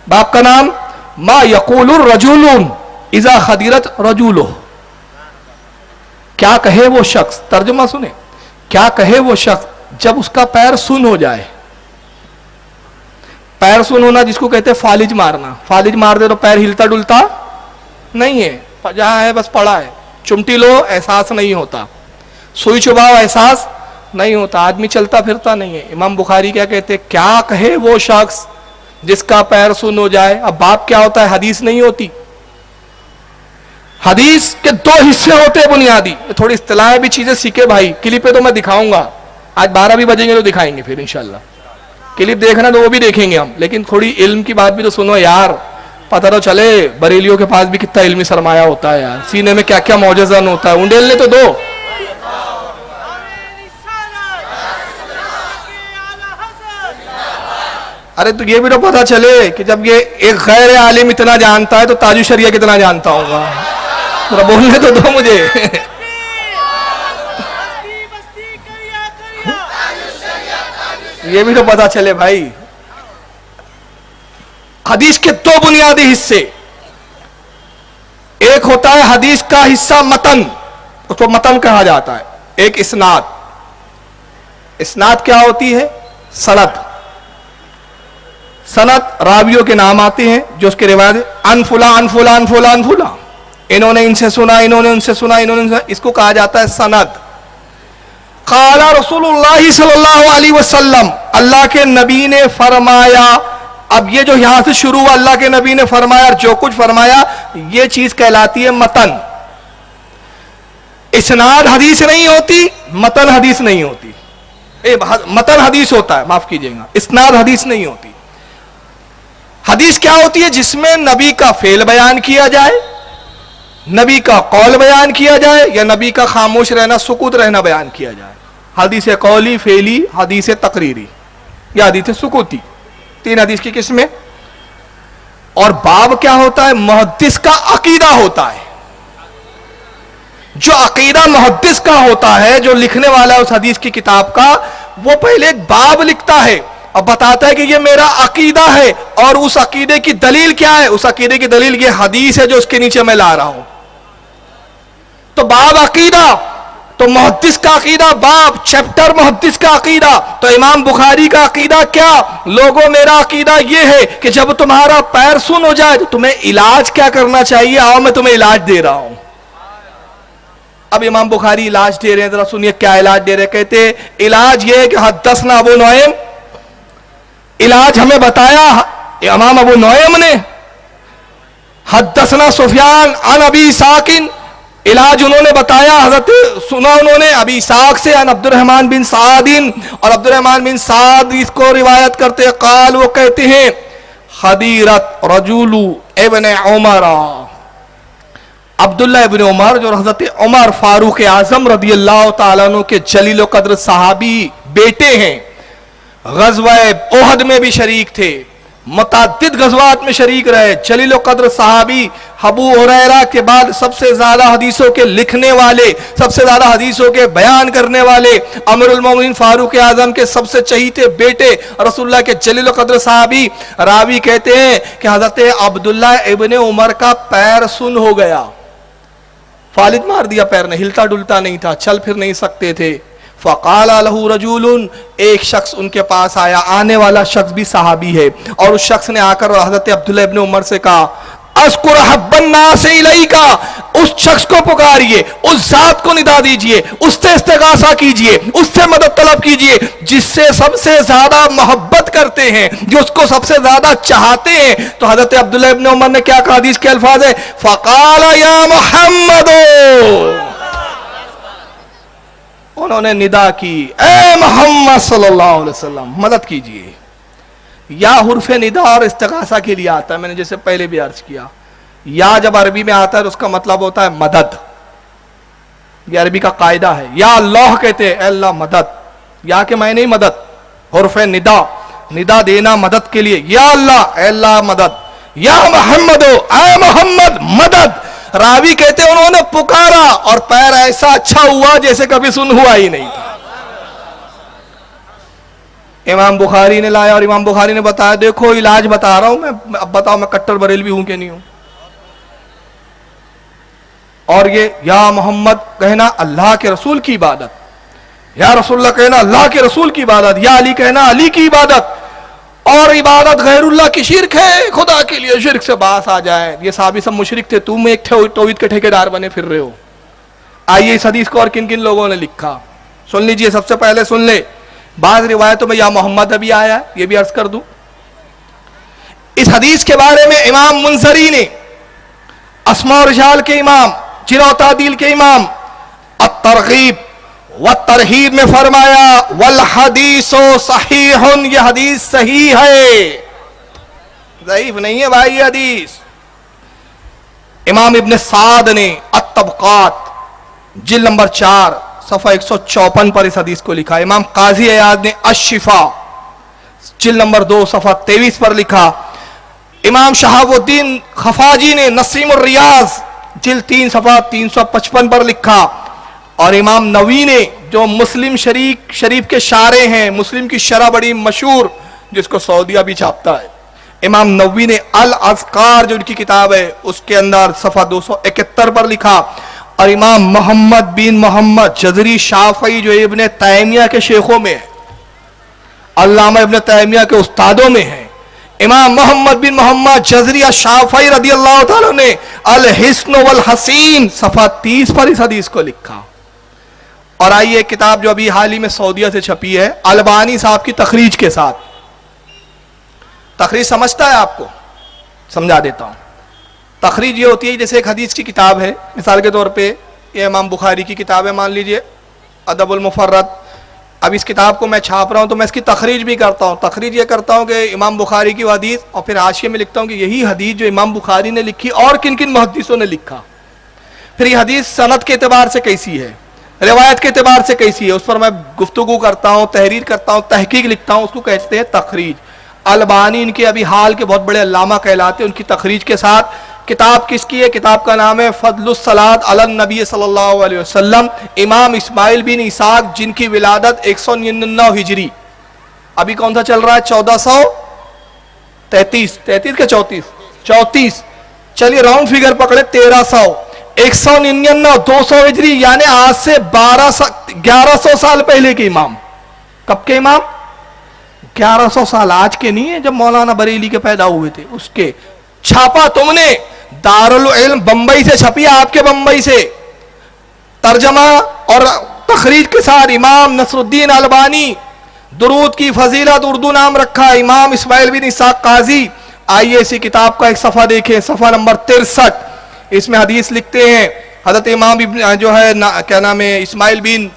बाप का नाम मा यकूलुर रजूलुन इजा खदीरत रजूलो। क्या कहे वो शख्स, तर्जुमा सुने, क्या कहे वो शख्स जब उसका पैर सुन हो जाए। पैर सुन होना जिसको कहते हैं फालिज मारना। फालिज मार दे तो पैर हिलता डुलता नहीं है, जहां है बस पड़ा है। चुमटी लो, एहसास नहीं होता। सुई चुबाओ, एहसास नहीं होता। आदमी चलता फिरता नहीं है। इमाम बुखारी क्या कहते हैं? क्या कहे वो शख्स जिसका पैर सुन हो जाए। अब बाप क्या होता है? हदीस नहीं होती। हदीस के दो हिस्से होते हैं बुनियादी। थोड़ी इस्तिलाह भी चीजें सीखे भाई। क्लिप पे तो मैं दिखाऊंगा, आज 12 भी बजेंगे तो दिखाएंगे फिर इंशाल्लाह। क्लिप देखना तो वो भी देखेंगे हम, लेकिन थोड़ी इल्म की बात भी तो सुनो यार, पता तो चले बरेलियों के पास भी कितना इल्मी सरमाया होता है यार, सीने में क्या क्या मौजज़न होता है। उंडेलने तो दो। अरे तो ये भी तो पता चले कि जब ये एक गैर आलिम इतना जानता है तो ताजु शरिया कितना जानता होगा। थोड़ा बोलने तो दो मुझे। ये भी तो पता चले भाई। हदीस के दो बुनियादी हिस्से, एक होता है हदीस का हिस्सा मतन, उसको मतन कहा जाता है। एक इस्नाद। इस्नाद क्या होती है? सनद। सनद रावियों के नाम आते हैं जो उसके रिवायत अनफुला अनफुला अनफुला अनफुला, इन्होंने इनसे सुना, इन्होंने उनसे सुना, इन्होंने, इसको कहा जाता है सनद। क़ाला रसूलुल्लाह सल्लल्लाहु अलैहि वसल्लम, अल्लाह के नबी ने फरमाया। अब ये जो यहां से शुरू हुआ, अल्लाह के नबी ने फरमाया, जो कुछ फरमाया, ये चीज कहलाती है मतन। इस्नाद हदीस नहीं होती, मतन हदीस नहीं होती। मतन हदीस होता है, माफ कीजिएगा, इस्नाद हदीस नहीं होती। हदीस क्या होती है? जिसमें नबी का फेल बयान किया जाए, नबी का कौल बयान किया जाए, या नबी का खामोश रहना, सुकूत रहना बयान किया जाए। हदीस कौली, फेली, हदीस तकरीरी या हदीस सुकूती, तीन हदीस की किस्में। और बाब क्या होता है? मुहद्दिस का अकीदा होता है। जो अकीदा मुहद्दिस का होता है, जो लिखने वाला है उस हदीस की किताब का, वो पहले एक बाब लिखता है और बताता है कि ये मेरा अकीदा है, और उस अकीदे की दलील क्या है? उस अकीदे की दलील ये हदीस है जो उसके नीचे मैं ला रहा हूं। तो बाब अकीदा, तो मुहद्दिस का अकीदा बाब, चैप्टर मुहद्दिस का अकीदा। तो इमाम बुखारी का अकीदा क्या? लोगों, मेरा अकीदा ये है कि जब तुम्हारा पैर सुन हो जाए तो तुम्हें इलाज क्या करना चाहिए, आओ मैं तुम्हें इलाज दे रहा हूं। अब इमाम बुखारी इलाज दे रहे हैं, जरा सुनिए क्या इलाज दे रहे हैं। कहते इलाज ये है कि हद्दसना अबू नुएम, इलाज हमें बताया इमाम अबू नुएम ने। हद्दसना सुफियान अन अबी साकिन, इलाज उन्होंने बताया, हजरत सुना उन्होंने अबी साक से, अन अब्दुर्रहमान बिन सादिन, और अब्दुर्रहमान बिन साद इसको रिवायत करते हैं। काल, वो कहते हैं, खदीरत रजूलु इब्न उमर, अब्दुल्ला इब्न उमर, जो हजरत उमर फारूक आजम रदियल्लाहु ताला अन्हु के जलील कद्र सहाबी बेटे हैं, गज़वा ओहद में भी शरीक थे, मुतअद्दिद गज़वात में शरीक रहे, जलील कद्र सहाबी, अबू हुरैरा के बाद सबसे ज्यादा हदीसों के लिखने वाले, सबसे ज्यादा हदीसों के बयान करने वाले, अमीरुल मोमिनीन फारूक आजम के सबसे चहीते बेटे, रसूलुल्लाह के जलील कद्र सहाबी। रावी कहते हैं कि हजरत अब्दुल्ला इब्न उमर का पैर सुन हो गया, फालिज मार दिया पैर ने, हिलता डुलता नहीं था, चल फिर नहीं सकते थे। فقال لہو رجول، ایک شخص ان کے پاس آیا، آنے والا شخص بھی صحابی ہے، اور اس شخص نے آ کر حضرت عبداللہ ابن عمر سے کہا اذکر حب الناس الیکا، اس شخص کو پکاریے، اس ذات کو ندا دیجئے، اس سے استغاثہ کیجئے، اس سے مدد طلب کیجئے جس سے سب سے زیادہ محبت کرتے ہیں، جو اس کو سب سے زیادہ چاہتے ہیں۔ تو حضرت عبداللہ ابن عمر نے کیا کہا؟ حدیث کے الفاظ ہے فقال یا محمد، انہوں نے ندا کی اے محمد صلی اللہ علیہ وسلم مدد کیجئے۔ یا حرف ندا اور استغاثہ کے لیے آتا ہے، میں نے جیسے پہلے بھی عرض کیا، یا جب عربی میں آتا ہے تو اس کا مطلب ہوتا ہے مدد، یہ عربی کا قاعدہ ہے۔ یا اللہ کہتے ہیں اے اللہ مدد، یا کے معنی مدد، حرف ندا، ندا دینا مدد کے لیے، یا اللہ اے اللہ مدد، یا محمد اے محمد مدد۔ راوی کہتے ہیں انہوں نے پکارا اور پیر ایسا اچھا ہوا جیسے کبھی سن ہوا ہی نہیں تھا۔ امام بخاری نے لایا اور امام بخاری نے بتایا دیکھو علاج بتا رہا ہوں میں، اب بتاؤ میں کٹر بریلوی ہوں کہ نہیں ہوں۔ اور یہ یا محمد کہنا اللہ کے رسول کی عبادت، یا رسول اللہ کہنا اللہ کے رسول کی عبادت، یا علی کہنا علی کی عبادت، اور عبادت غیر اللہ کی شرک ہے، خدا کے لیے شرک سے باس آ جائے۔ یہ صحابی سب مشرک تھے، تم ایک توحید کے ٹھیکیدار بنے پھر رہے ہو۔ آئیے اس حدیث کو اور کن کن لوگوں نے لکھا سن لیجئے۔ سب سے پہلے سن لے، بعض روایتوں میں یا محمد ابھی آیا ہے، یہ بھی عرض کر دوں۔ اس حدیث کے بارے میں امام منذری نے، اسماء و رجال کے امام، جرح و تعدیل کے امام، الترغیب والترہیب میں فرمایا والحدیث صحیح، یہ حدیث صحیح ہے، ضعیف نہیں ہے بھائی یہ حدیث۔ امام ابن سعد نے الطبقات جلد نمبر 4 صفحہ 154 پر اس حدیث کو لکھا۔ امام قاضی عیاض نے الشفا جلد نمبر 2 صفحہ 23 پر لکھا۔ امام شہاب الدین خفاجی نے نسیم الریاض جلد 3 صفحہ 355 پر لکھا۔ اور امام نووی نے جو مسلم شریف کے شارح ہیں، مسلم کی شرح بڑی مشہور جس کو سعودیہ بھی چھاپتا ہے، امام نووی نے الاذکار جو ان کی کتاب ہے اس کے اندر صفحہ 271 پر لکھا۔ اور امام محمد بن محمد جزری شافعی جو ابن تیمیہ کے شیخوں میں ہے، علامہ ابن تیمیہ کے استادوں میں ہیں، امام محمد بن محمد جزری شافعی رضی اللہ تعالیٰ نے الحسن والحسین صفحہ 30 پر اس حدیث کو لکھا۔ اور آئیے کتاب جو ابھی حال ہی میں سعودیہ سے چھپی ہے البانی صاحب کی تخریج کے ساتھ، تخریج سمجھتا ہے آپ کو؟ سمجھا دیتا ہوں۔ تخریج یہ ہوتی ہے جیسے ایک حدیث کی کتاب ہے، مثال کے طور پہ یہ امام بخاری کی کتاب ہے، مان لیجئے ادب المفرد۔ اب اس کتاب کو میں چھاپ رہا ہوں تو میں اس کی تخریج بھی کرتا ہوں۔ تخریج یہ کرتا ہوں کہ امام بخاری کی حدیث، اور پھر حاشیے میں لکھتا ہوں کہ یہی حدیث جو امام بخاری نے لکھی اور کن کن محدثوں نے لکھا، پھر یہ حدیث سند کے اعتبار سے کیسی ہے، روایت کے اعتبار سے کیسی ہے، اس پر میں گفتگو کرتا ہوں، تحریر کرتا ہوں، تحقیق لکھتا ہوں، اس کو کہتے ہیں تخریج۔ البانی ان کے ابھی حال کے بہت بڑے علامہ کہلاتے ہیں، ان کی تخریج کے ساتھ کتاب کس کی ہے؟ کتاب کا نام ہے فضل الصلاۃ علی النبی صلی اللہ علیہ وسلم، امام اسماعیل بن اسحاق جن کی ولادت 199 ہجری، ابھی کون سا چل رہا ہے؟ 1433 کے 34 چلیے راؤنڈ فگر پکڑے 1300 199 200 ہجری، یعنی آج سے 1100 سال پہلے کے امام۔ کب کے امام؟ 1100 سال، آج کے نہیں ہے جب مولانا بریلی کے پیدا ہوئے تھے، اس کے۔ چھاپا تم نے دارالعلم بمبئی سے چھپی، آپ کے بمبئی سے، ترجمہ اور تخریج کے ساتھ امام نصر الدین البانی، درود کی فضیلت اردو نام رکھا امام اسماعیل بن اسحاق قاضی۔ آئیے اسی کتاب کا ایک صفحہ دیکھیں، صفحہ نمبر 63، اس میں حدیث لکھتے ہیں حضرت امام جو ہے کیا نام ہے اسماعیل بن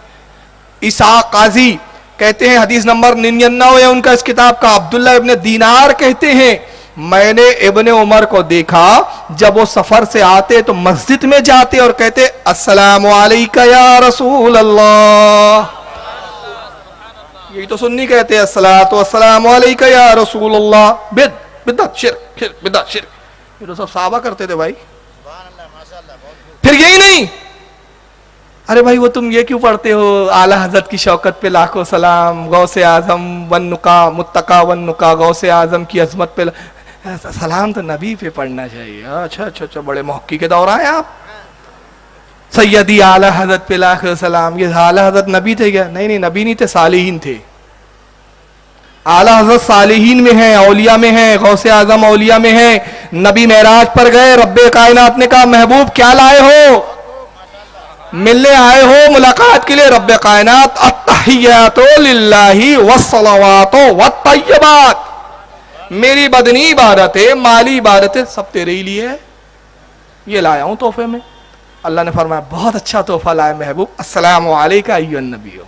اسحاق قاضی کہتے ہیں، حدیث نمبر 99 ہے ان کا اس کتاب کا، عبداللہ ابن دینار کہتے ہیں میں نے ابن عمر کو دیکھا جب وہ سفر سے آتے تو مسجد میں جاتے اور کہتے السلام علیکہ یا رسول اللہ، یہی تو سنی کہتے ہیں الصلاۃ والسلام علیکہ یا رسول اللہ۔ بدعت شرک یہ تو سب صحابہ کرتے تھے بھائی۔ پھر یہی نہیں، ارے بھائی وہ تم یہ کیوں پڑھتے ہو اعلی حضرت کی شوکت پہ لاکھوں سلام، غوث اعظم والنقا متقا والنقا، غوث اعظم کی عظمت پہ سلام تو نبی پہ پڑھنا چاہیے۔ اچھا بڑے محقق کے دور آئے آپ، सैयदी आला हजरत पे लाख सलाम। ये आला हजरत नबी थे क्या? नहीं नहीं, नबी नहीं थे, सालिहीन थे। आला हजरत सालिहीन में है, औलिया में है, गौसे आजम औलिया में है। नबी मेराज पर गए, रब्बे कायनात ने कहा महबूब क्या लाए हो? मिलने आए हो मुलाकात के लिए? रब्बे कायनात अत्तहियातो लिल्लाहि वस्सलावातो वत्तय्यबात, मेरी बदनी इबादतें, माली इबादतें सब तेरे ही लिए है, ये लाया हूं तोहफे में। अल्लाह ने फरमाया बहुत अच्छा तोहफा लाया महबूब, अस्सलामु अलैका अय्युहन नबी।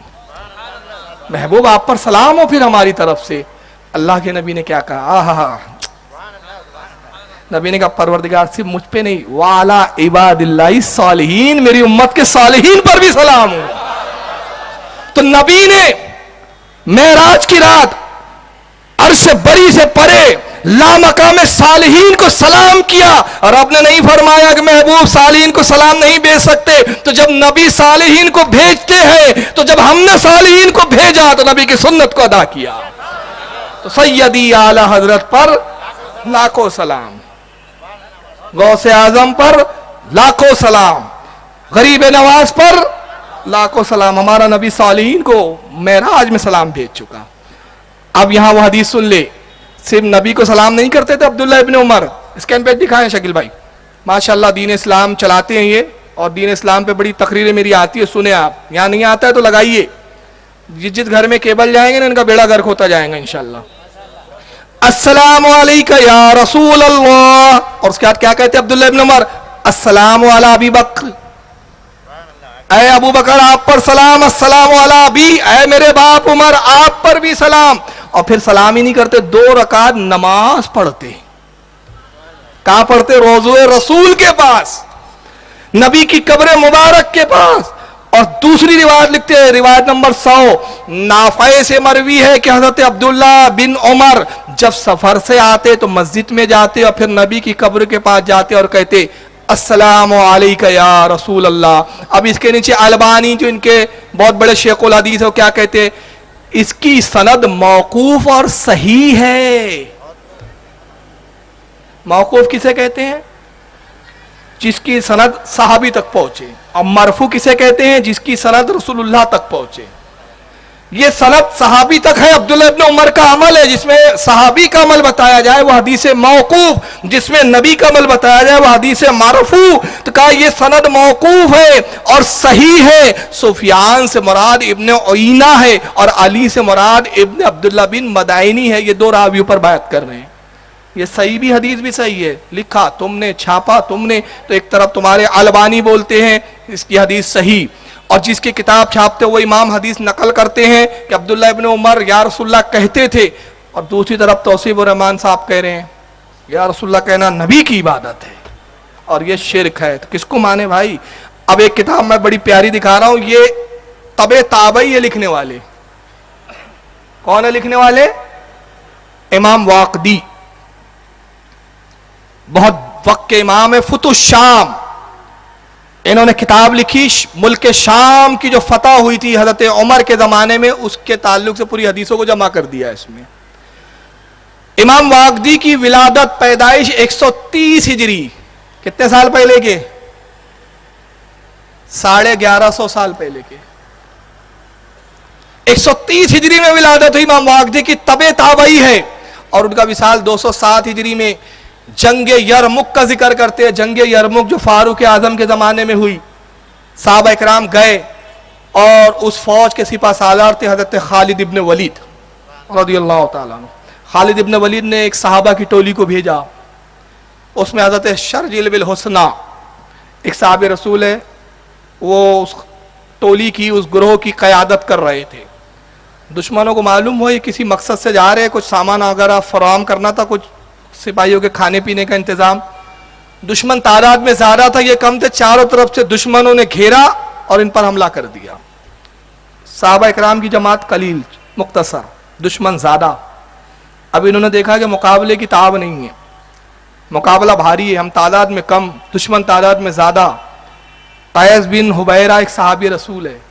महबूब आप पर सलाम हो फिर हमारी तरफ से। अल्लाह के नबी ने क्या कहा? आहा, नबी ने कहा परवरदिगार सिर्फ मुझ पे नहीं, वाला इबादिल्लाहि सालिहीन, मेरी उम्मत के सालिहीन पर भी सलाम हो। तो नबी ने मेराज की रात अर्श से बरी से परे लामकाम सालिहीन को सलाम किया, और आपने नहीं फरमाया कि महबूब सालिहीन को सलाम नहीं भेज सकते। तो जब नबी सालिहीन को भेजते हैं, तो जब हमने सालिहीन को भेजा तो नबी की सुन्नत को अदा किया। तो सैयदी आला हजरत पर लाखों सलाम, गौसे आजम पर लाखों सलाम, गरीब नवाज पर लाखों सलाम। हमारा नबी सालिहीन को मेराज में सलाम भेज चुका। अब यहां वो हदीस सुन ले, सिर्फ नबी को सलाम नहीं करते थे अब्दुल्ला इब्न उमर। स्कैन पेज दिखाएं शकील भाई, माशाल्लाह दीन इस्लाम चलाते हैं ये, और दीन इस्लाम पे बड़ी तकरीरें मेरी आती है, सुने आप। यहाँ नहीं आता है तो लगाइए, जिस घर में केबल जाएंगे ना इनका बेड़ा गर्क होता जाएगा इंशाल्लाह। अस्सलामु अलैका या रसूल अल्लाह, और उसके बाद क्या कहते हैं अब्दुल्ला इब्न उमर? अस्सलामु अला अबी बकर, ऐ अबू बकर आप पर सलाम, अस्सलामु अला अबी, ऐ मेरे बाप उमर आप पर भी सलाम। और फिर सलाम ही नहीं करते, 2 रकात नमाज पढ़ते। कहां पढ़ते? रोज़े रसूल के पास, नबी की कब्र मुबारक के पास। और दूसरी रिवायत लिखते हैं, रिवायत नंबर 100 नाफे से मरवी है कि हजरत अब्दुल्ला बिन उमर जब सफर से आते तो मस्जिद में जाते और फिर नबी की कब्र के पास जाते और कहते अस्सलामु अलैका या रसूल अल्लाह। अब इसके नीचे अलबानी जो इनके बहुत बड़े शेख उल हदीस है, क्या कहते हैं? इसकी सनद मौकूफ और सही है। मौकूफ किसे कहते हैं? जिसकी सनद सहाबी तक पहुंचे। और मरफू किसे कहते हैं? जिसकी सनद रसूलुल्लाह तक पहुंचे। ये सनद सहाबी तक है। अब्दुल्ला इब्न उमर का अमल है जिसमें सहाबी का अमल बताया जाए वो हदीस मौकूफ, जिसमें नबी का अमल बताया जाए वो हदीस मरफू। तो कहा ये सनद मौकूफ है और सही है। सुफियान से मुराद इब्न उयैना है और अली से मुराद इब्न अब्दुल्ला बिन मदाइनी है। ये 2 रावियों पर बात कर रहे हैं। ये सही भी हदीस भी सही है, लिखा तुमने, छापा तुमने। तो एक तरफ तुम्हारे अलबानी बोलते हैं इसकी हदीस सही, और जिसकी किताब छापते वो इमाम हदीस नकल करते हैं कि अब्दुल्ला इब्न उमर या रसूलुल्लाह कहते थे, और दूसरी तरफ तौसीफ उर रहमान साहब कह रहे हैं या रसूलुल्लाह कहना नबी की इबादत है और ये शिरक है। तो किसको माने भाई? अब एक किताब मैं बड़ी प्यारी दिखा रहा हूं, ये तबे ताबई है लिखने वाले। कौन है लिखने वाले? इमाम वाकदी, बहुत वक्त के इमाम है, फुतुश शाम। इन्होंने किताब लिखी मुल्क शाम की जो फतह हुई थी हजरत उमर के जमाने में, उसके ताल्लुक से पूरी हदीसों को जमा कर दिया इसमें। इमाम वाकदी की विलादत पैदाइश 130 हिजरी, कितने साल पहले के? 1150 साल पहले के। 130 हिजरी में विलादत हुई इमाम वाकदी की, तबे ताबई है। और उनका विसाल 207 हिजरी में जंग यरमुक का जिक्र करते हैं। जंग यरमुक जो फारूक आजम के जमाने में हुई, साहबा इकराम गए और उस फौज के सिपा सालार थे हजरत खालिद इब्न वलीद रदियल्लाहु ताला अन्हु। खालिद इब्न वलीद ने एक सहाबा की टोली को भेजा, उसमें हजरत शरजील बिल हुस्ना एक साहब रसूल है, वो उस टोली की, उस ग्रोह की क़यादत कर रहे थे। दुश्मनों को मालूम हुआ ये किसी मकसद से जा रहे हैं, कुछ सामान वगैरह फराहम करना था, कुछ सिपाहियों के खाने पीने का इंतजाम। दुश्मन तादाद में ज्यादा था, ये कम थे। चारों तरफ से दुश्मनों ने घेरा और इन पर हमला कर दिया। साहबा इकराम की जमात कलील, मुख्तसर, दुश्मन ज्यादा। अब इन्होंने देखा कि मुकाबले की ताब नहीं है, मुकाबला भारी है, हम तादाद में कम, दुश्मन तादाद में ज्यादा। कैस बिन हुबैरा एक सहाबी रसूल है।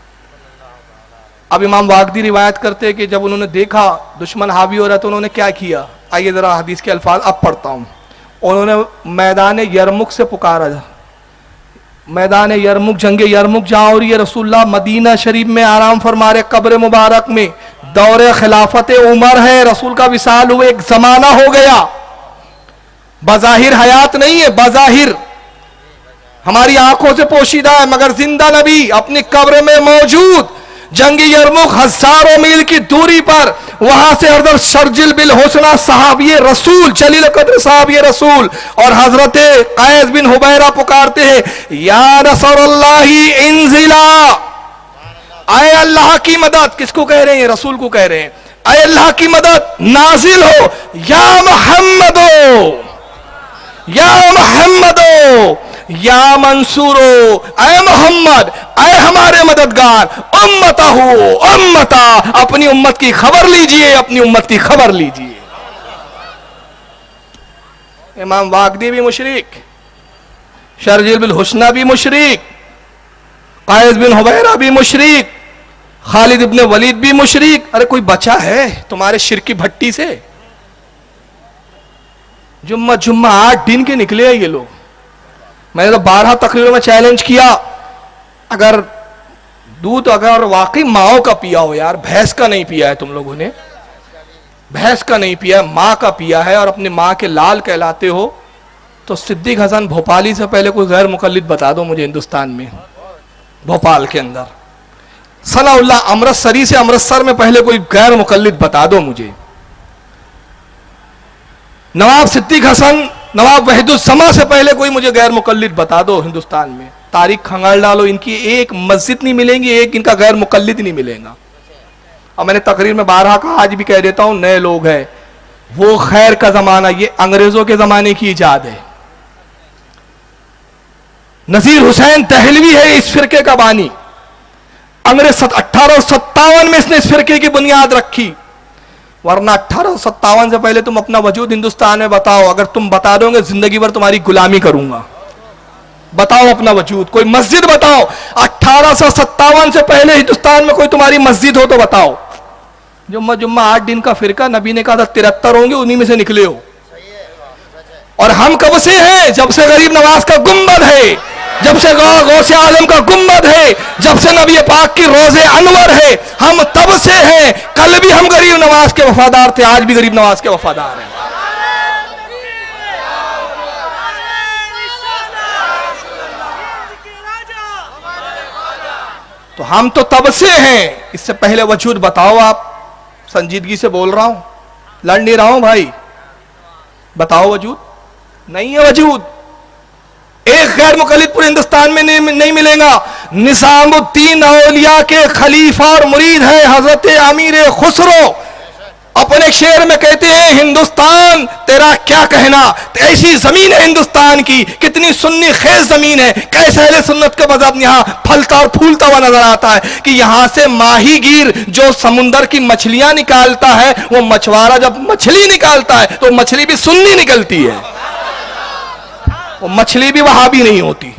अब इमाम वाकदी रिवायत करते हैं कि जब उन्होंने देखा दुश्मन हावी हो रहा तो उन्होंने क्या किया? आइए जरा हदीस के अल्फाज अब पढ़ता हूं। उन्होंने मैदान यरमुक से पुकारा, मैदान यरमुक, जंग यरमुक जाओ और ये रसूलुल्लाह मदीना शरीफ में आराम फरमा रहे, कब्र मुबारक में दौरे खिलाफत उमर है, रसूल का विसाल हुए, एक जमाना हो गया, बज़ाहिर हयात नहीं है, बज़ाहिर हमारी आंखों से पोशीदा है, मगर जिंदा नबी अपनी कब्र में मौजूद, जंगी यरमुक हजारों मील की दूरी पर, वहां से हजरत शर्जिल बिल हुसना साहबिये रसूल, जलील कद्र साहबिये रसूल और हजरत कैस बिन हुबैरा पुकारते हैं, या रसूलल्लाही इंजिला, आए अल्लाह की मदद। किसको कह रहे हैं? रसूल को कह रहे हैं, आए अल्लाह की मदद नाजिल हो, या मोहम्मदो, या मोहम्मदो, या मंसूरो, ऐ मोहम्मद, ऐ हमारे मददगार, उम्मता हो, उम्मता, अपनी उम्मत की खबर लीजिए, अपनी उम्मत की खबर लीजिए। इमाम वाकदी भी मुशरिक, शर्जिल बिल हुस्ना भी मुशरिक, कैस बिन हुबैरा भी मुशरिक, खालिद इब्न वलीद भी मुशरिक। अरे कोई बचा है तुम्हारे शिरक की भट्टी से? जुम्मा जुम्मा 8 दिन के निकले हैं ये लोग। मैंने तो 12 तकरीरों में चैलेंज किया, अगर दूध अगर वाकई माओ का पिया हो यार, भैंस का नहीं पिया है तुम लोगों ने, भैंस का नहीं पिया है, माँ का पिया है और अपनी माँ के लाल कहलाते हो, तो सिद्दीक हसन भोपाली से पहले कोई गैर मुकल्लिद बता दो मुझे हिंदुस्तान में, भोपाल के अंदर। सनाउल्लाह अमृतसरी से अमृतसर में पहले कोई गैर मुकल्लिद बता दो मुझे। नवाब सिद्दीक हसन, नवाब वहीदुस्समा से पहले कोई मुझे गैर मुकल्लिद बता दो हिंदुस्तान में। तारीख खंगाल डालो, इनकी एक मस्जिद नहीं मिलेंगी, एक इनका गैर मुकल्लिद नहीं मिलेगा। और मैंने तकरीर में 12 कहा, आज भी कह देता हूं, नए लोग हैं, वो खैर का जमाना, ये अंग्रेजों के जमाने की इजाद है। नजीर हुसैन दहलवी है इस फिरके का बानी, अंग्रेज 1857 में इसने इस फिरके की बुनियाद रखी, वरना 1857 से पहले तुम अपना वजूद हिंदुस्तान में बताओ। अगर तुम बता दोगे जिंदगी भर तुम्हारी गुलामी करूंगा। बताओ अपना वजूद, कोई मस्जिद बताओ 1857 से पहले हिंदुस्तान में कोई तुम्हारी मस्जिद हो तो बताओ। जुम्मा जुम्मा 8 दिन का फिरका, नबी ने कहा था 73 होंगे, उन्हीं में से निकले हो। और हम कब से हैं? जब से गरीब नवाज का गुंबद है, जब से गौसे आजम का गुंबद है, जब से नबी पाक की रोजे अनवर है, हम तब से हैं। कल भी हम गरीब नवाज के वफादार थे, आज भी गरीब नवाज के वफादार हैं। तो हम तो तब से हैं। इससे पहले वजूद बताओ आप। संजीदगी से बोल रहा हूं, लड़ नहीं रहा हूं भाई, बताओ वजूद। नहीं है वजूद, एक गैर मुकल्लिद पूरे हिंदुस्तान में नहीं मिलेगा। निजामुद्दीन औलिया के खलीफा और मुरीद है हजरत अमीर खुसरो, अपने शेर में कहते हैं, हिंदुस्तान तेरा क्या कहना, ऐसी जमीन है हिंदुस्तान की, कितनी सुन्नी खेज जमीन है, कैसे अहले सुन्नत के मजहब यहाँ फलता और फूलता हुआ नजर आता है कि यहाँ से माही गिर जो समुंदर की मछलियां निकालता है, वो मछुआरा जब मछली निकालता है तो मछली भी सुन्नी निकलती है, वो मछली भी वहाबी नहीं होती।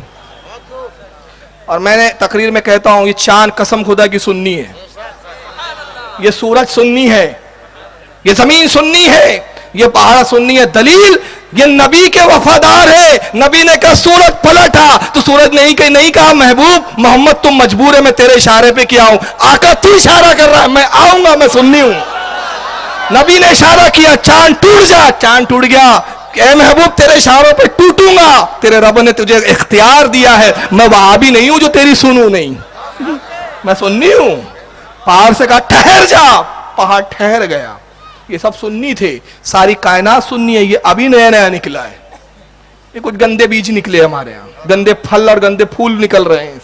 और मैंने तकरीर में कहता हूं, ये चांद कसम खुदा की सुन्नी है, ये सूरज सुन्नी है, ये जमीन सुन्नी है, ये पहाड़ सुन्नी है। दलील, ये नबी के वफादार है। नबी ने कहा सूरज पलटा, तो सूरज नहीं कहा महबूब मोहम्मद तुम मजबूर है, मैं तेरे इशारे पे क्या हूं। आका तू इशारा कर रहा है, मैं आऊंगा, मैं सुन्नी हूं। नबी ने इशारा किया, चांद टूट जा, चांद टूट गया। ए महबूब तेरे इशारों पे टूटूंगा, तेरे रब ने तुझे इख्तियार दिया है, मैं वहाबी नहीं हूं जो तेरी सुनू नहीं, मैं सुन्नी हूं। पहाड़ से कहा ठहर जा, पहाड़ ठहर गया। ये सब सुन्नी थे, सारी कायनात सुन्नी है। ये अभी नया नया निकला है, ये कुछ गंदे बीज निकले हमारे यहाँ, गंदे फल और गंदे फूल निकल रहे हैं।